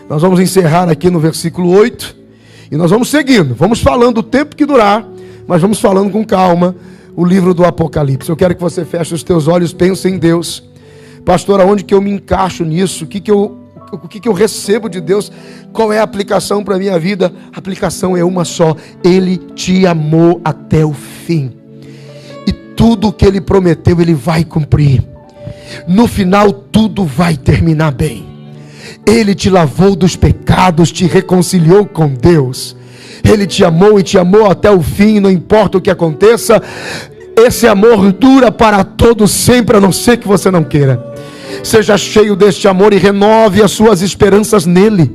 Nós vamos encerrar aqui no versículo 8. E nós vamos seguindo, vamos falando o tempo que durar, mas vamos falando com calma o livro do Apocalipse. Eu quero que você feche os teus olhos, pense em Deus. Pastor, aonde que eu me encaixo nisso? O que que eu recebo de Deus? Qual é a aplicação para a minha vida? A aplicação é uma só: Ele te amou até o fim. E tudo o que Ele prometeu, Ele vai cumprir. No final, tudo vai terminar bem. Ele te lavou dos pecados, te reconciliou com Deus. Ele te amou e te amou até o fim, não importa o que aconteça. Esse amor dura para todo sempre, a não ser que você não queira. Seja cheio deste amor e renove as suas esperanças nele.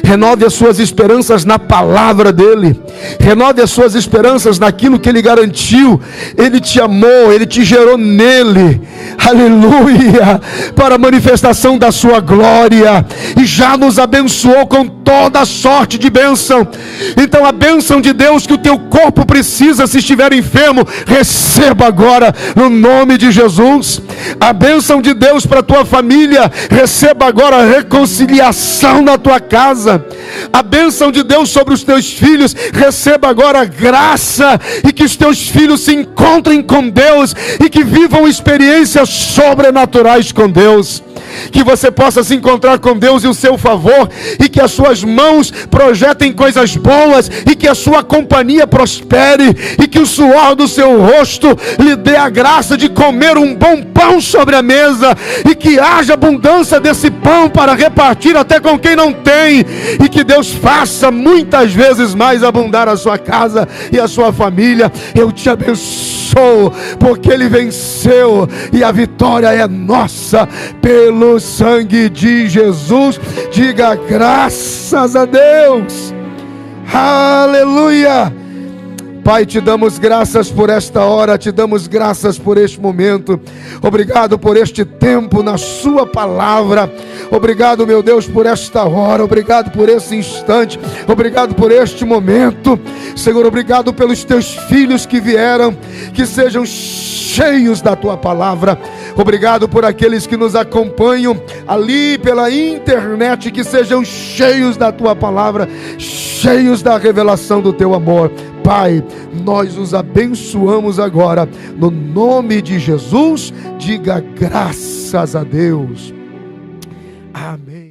Renove as suas esperanças na palavra dele. Renove as suas esperanças naquilo que ele garantiu. Ele te amou, ele te gerou nele. Aleluia! Para a manifestação da sua glória. E já nos abençoou com toda sorte de bênção. Então a bênção de Deus que o teu corpo precisa, se estiver enfermo, receba agora no nome de Jesus. A bênção de Deus para a tua família, receba agora a reconciliação na tua casa. A bênção de Deus sobre os teus filhos, receba agora a graça, e que os teus filhos se encontrem com Deus e que vivam experiências sobrenaturais com Deus. Que você possa se encontrar com Deus e o seu favor, e que as suas mãos projetem coisas boas, e que a sua companhia prospere, e que o suor do seu rosto lhe dê a graça de comer um bom pão sobre a mesa, e que haja abundância desse pão para repartir até com quem não tem, e que Deus faça muitas vezes mais abundar a sua casa e a sua família. Eu te abençoo, porque Ele venceu, e a vitória é nossa pelo sangue de Jesus. Diga graças a Deus. Aleluia. Pai, te damos graças por esta hora, te damos graças por este momento. Obrigado por este tempo na sua palavra. Obrigado, meu Deus, por esta hora. Obrigado por esse instante. Obrigado por este momento. Senhor, obrigado pelos teus filhos que vieram, que sejam cheios da tua palavra. Obrigado por aqueles que nos acompanham ali pela internet, que sejam cheios da tua palavra, cheios da revelação do teu amor. Pai, nós os abençoamos agora, no nome de Jesus. Diga graças a Deus. Amém.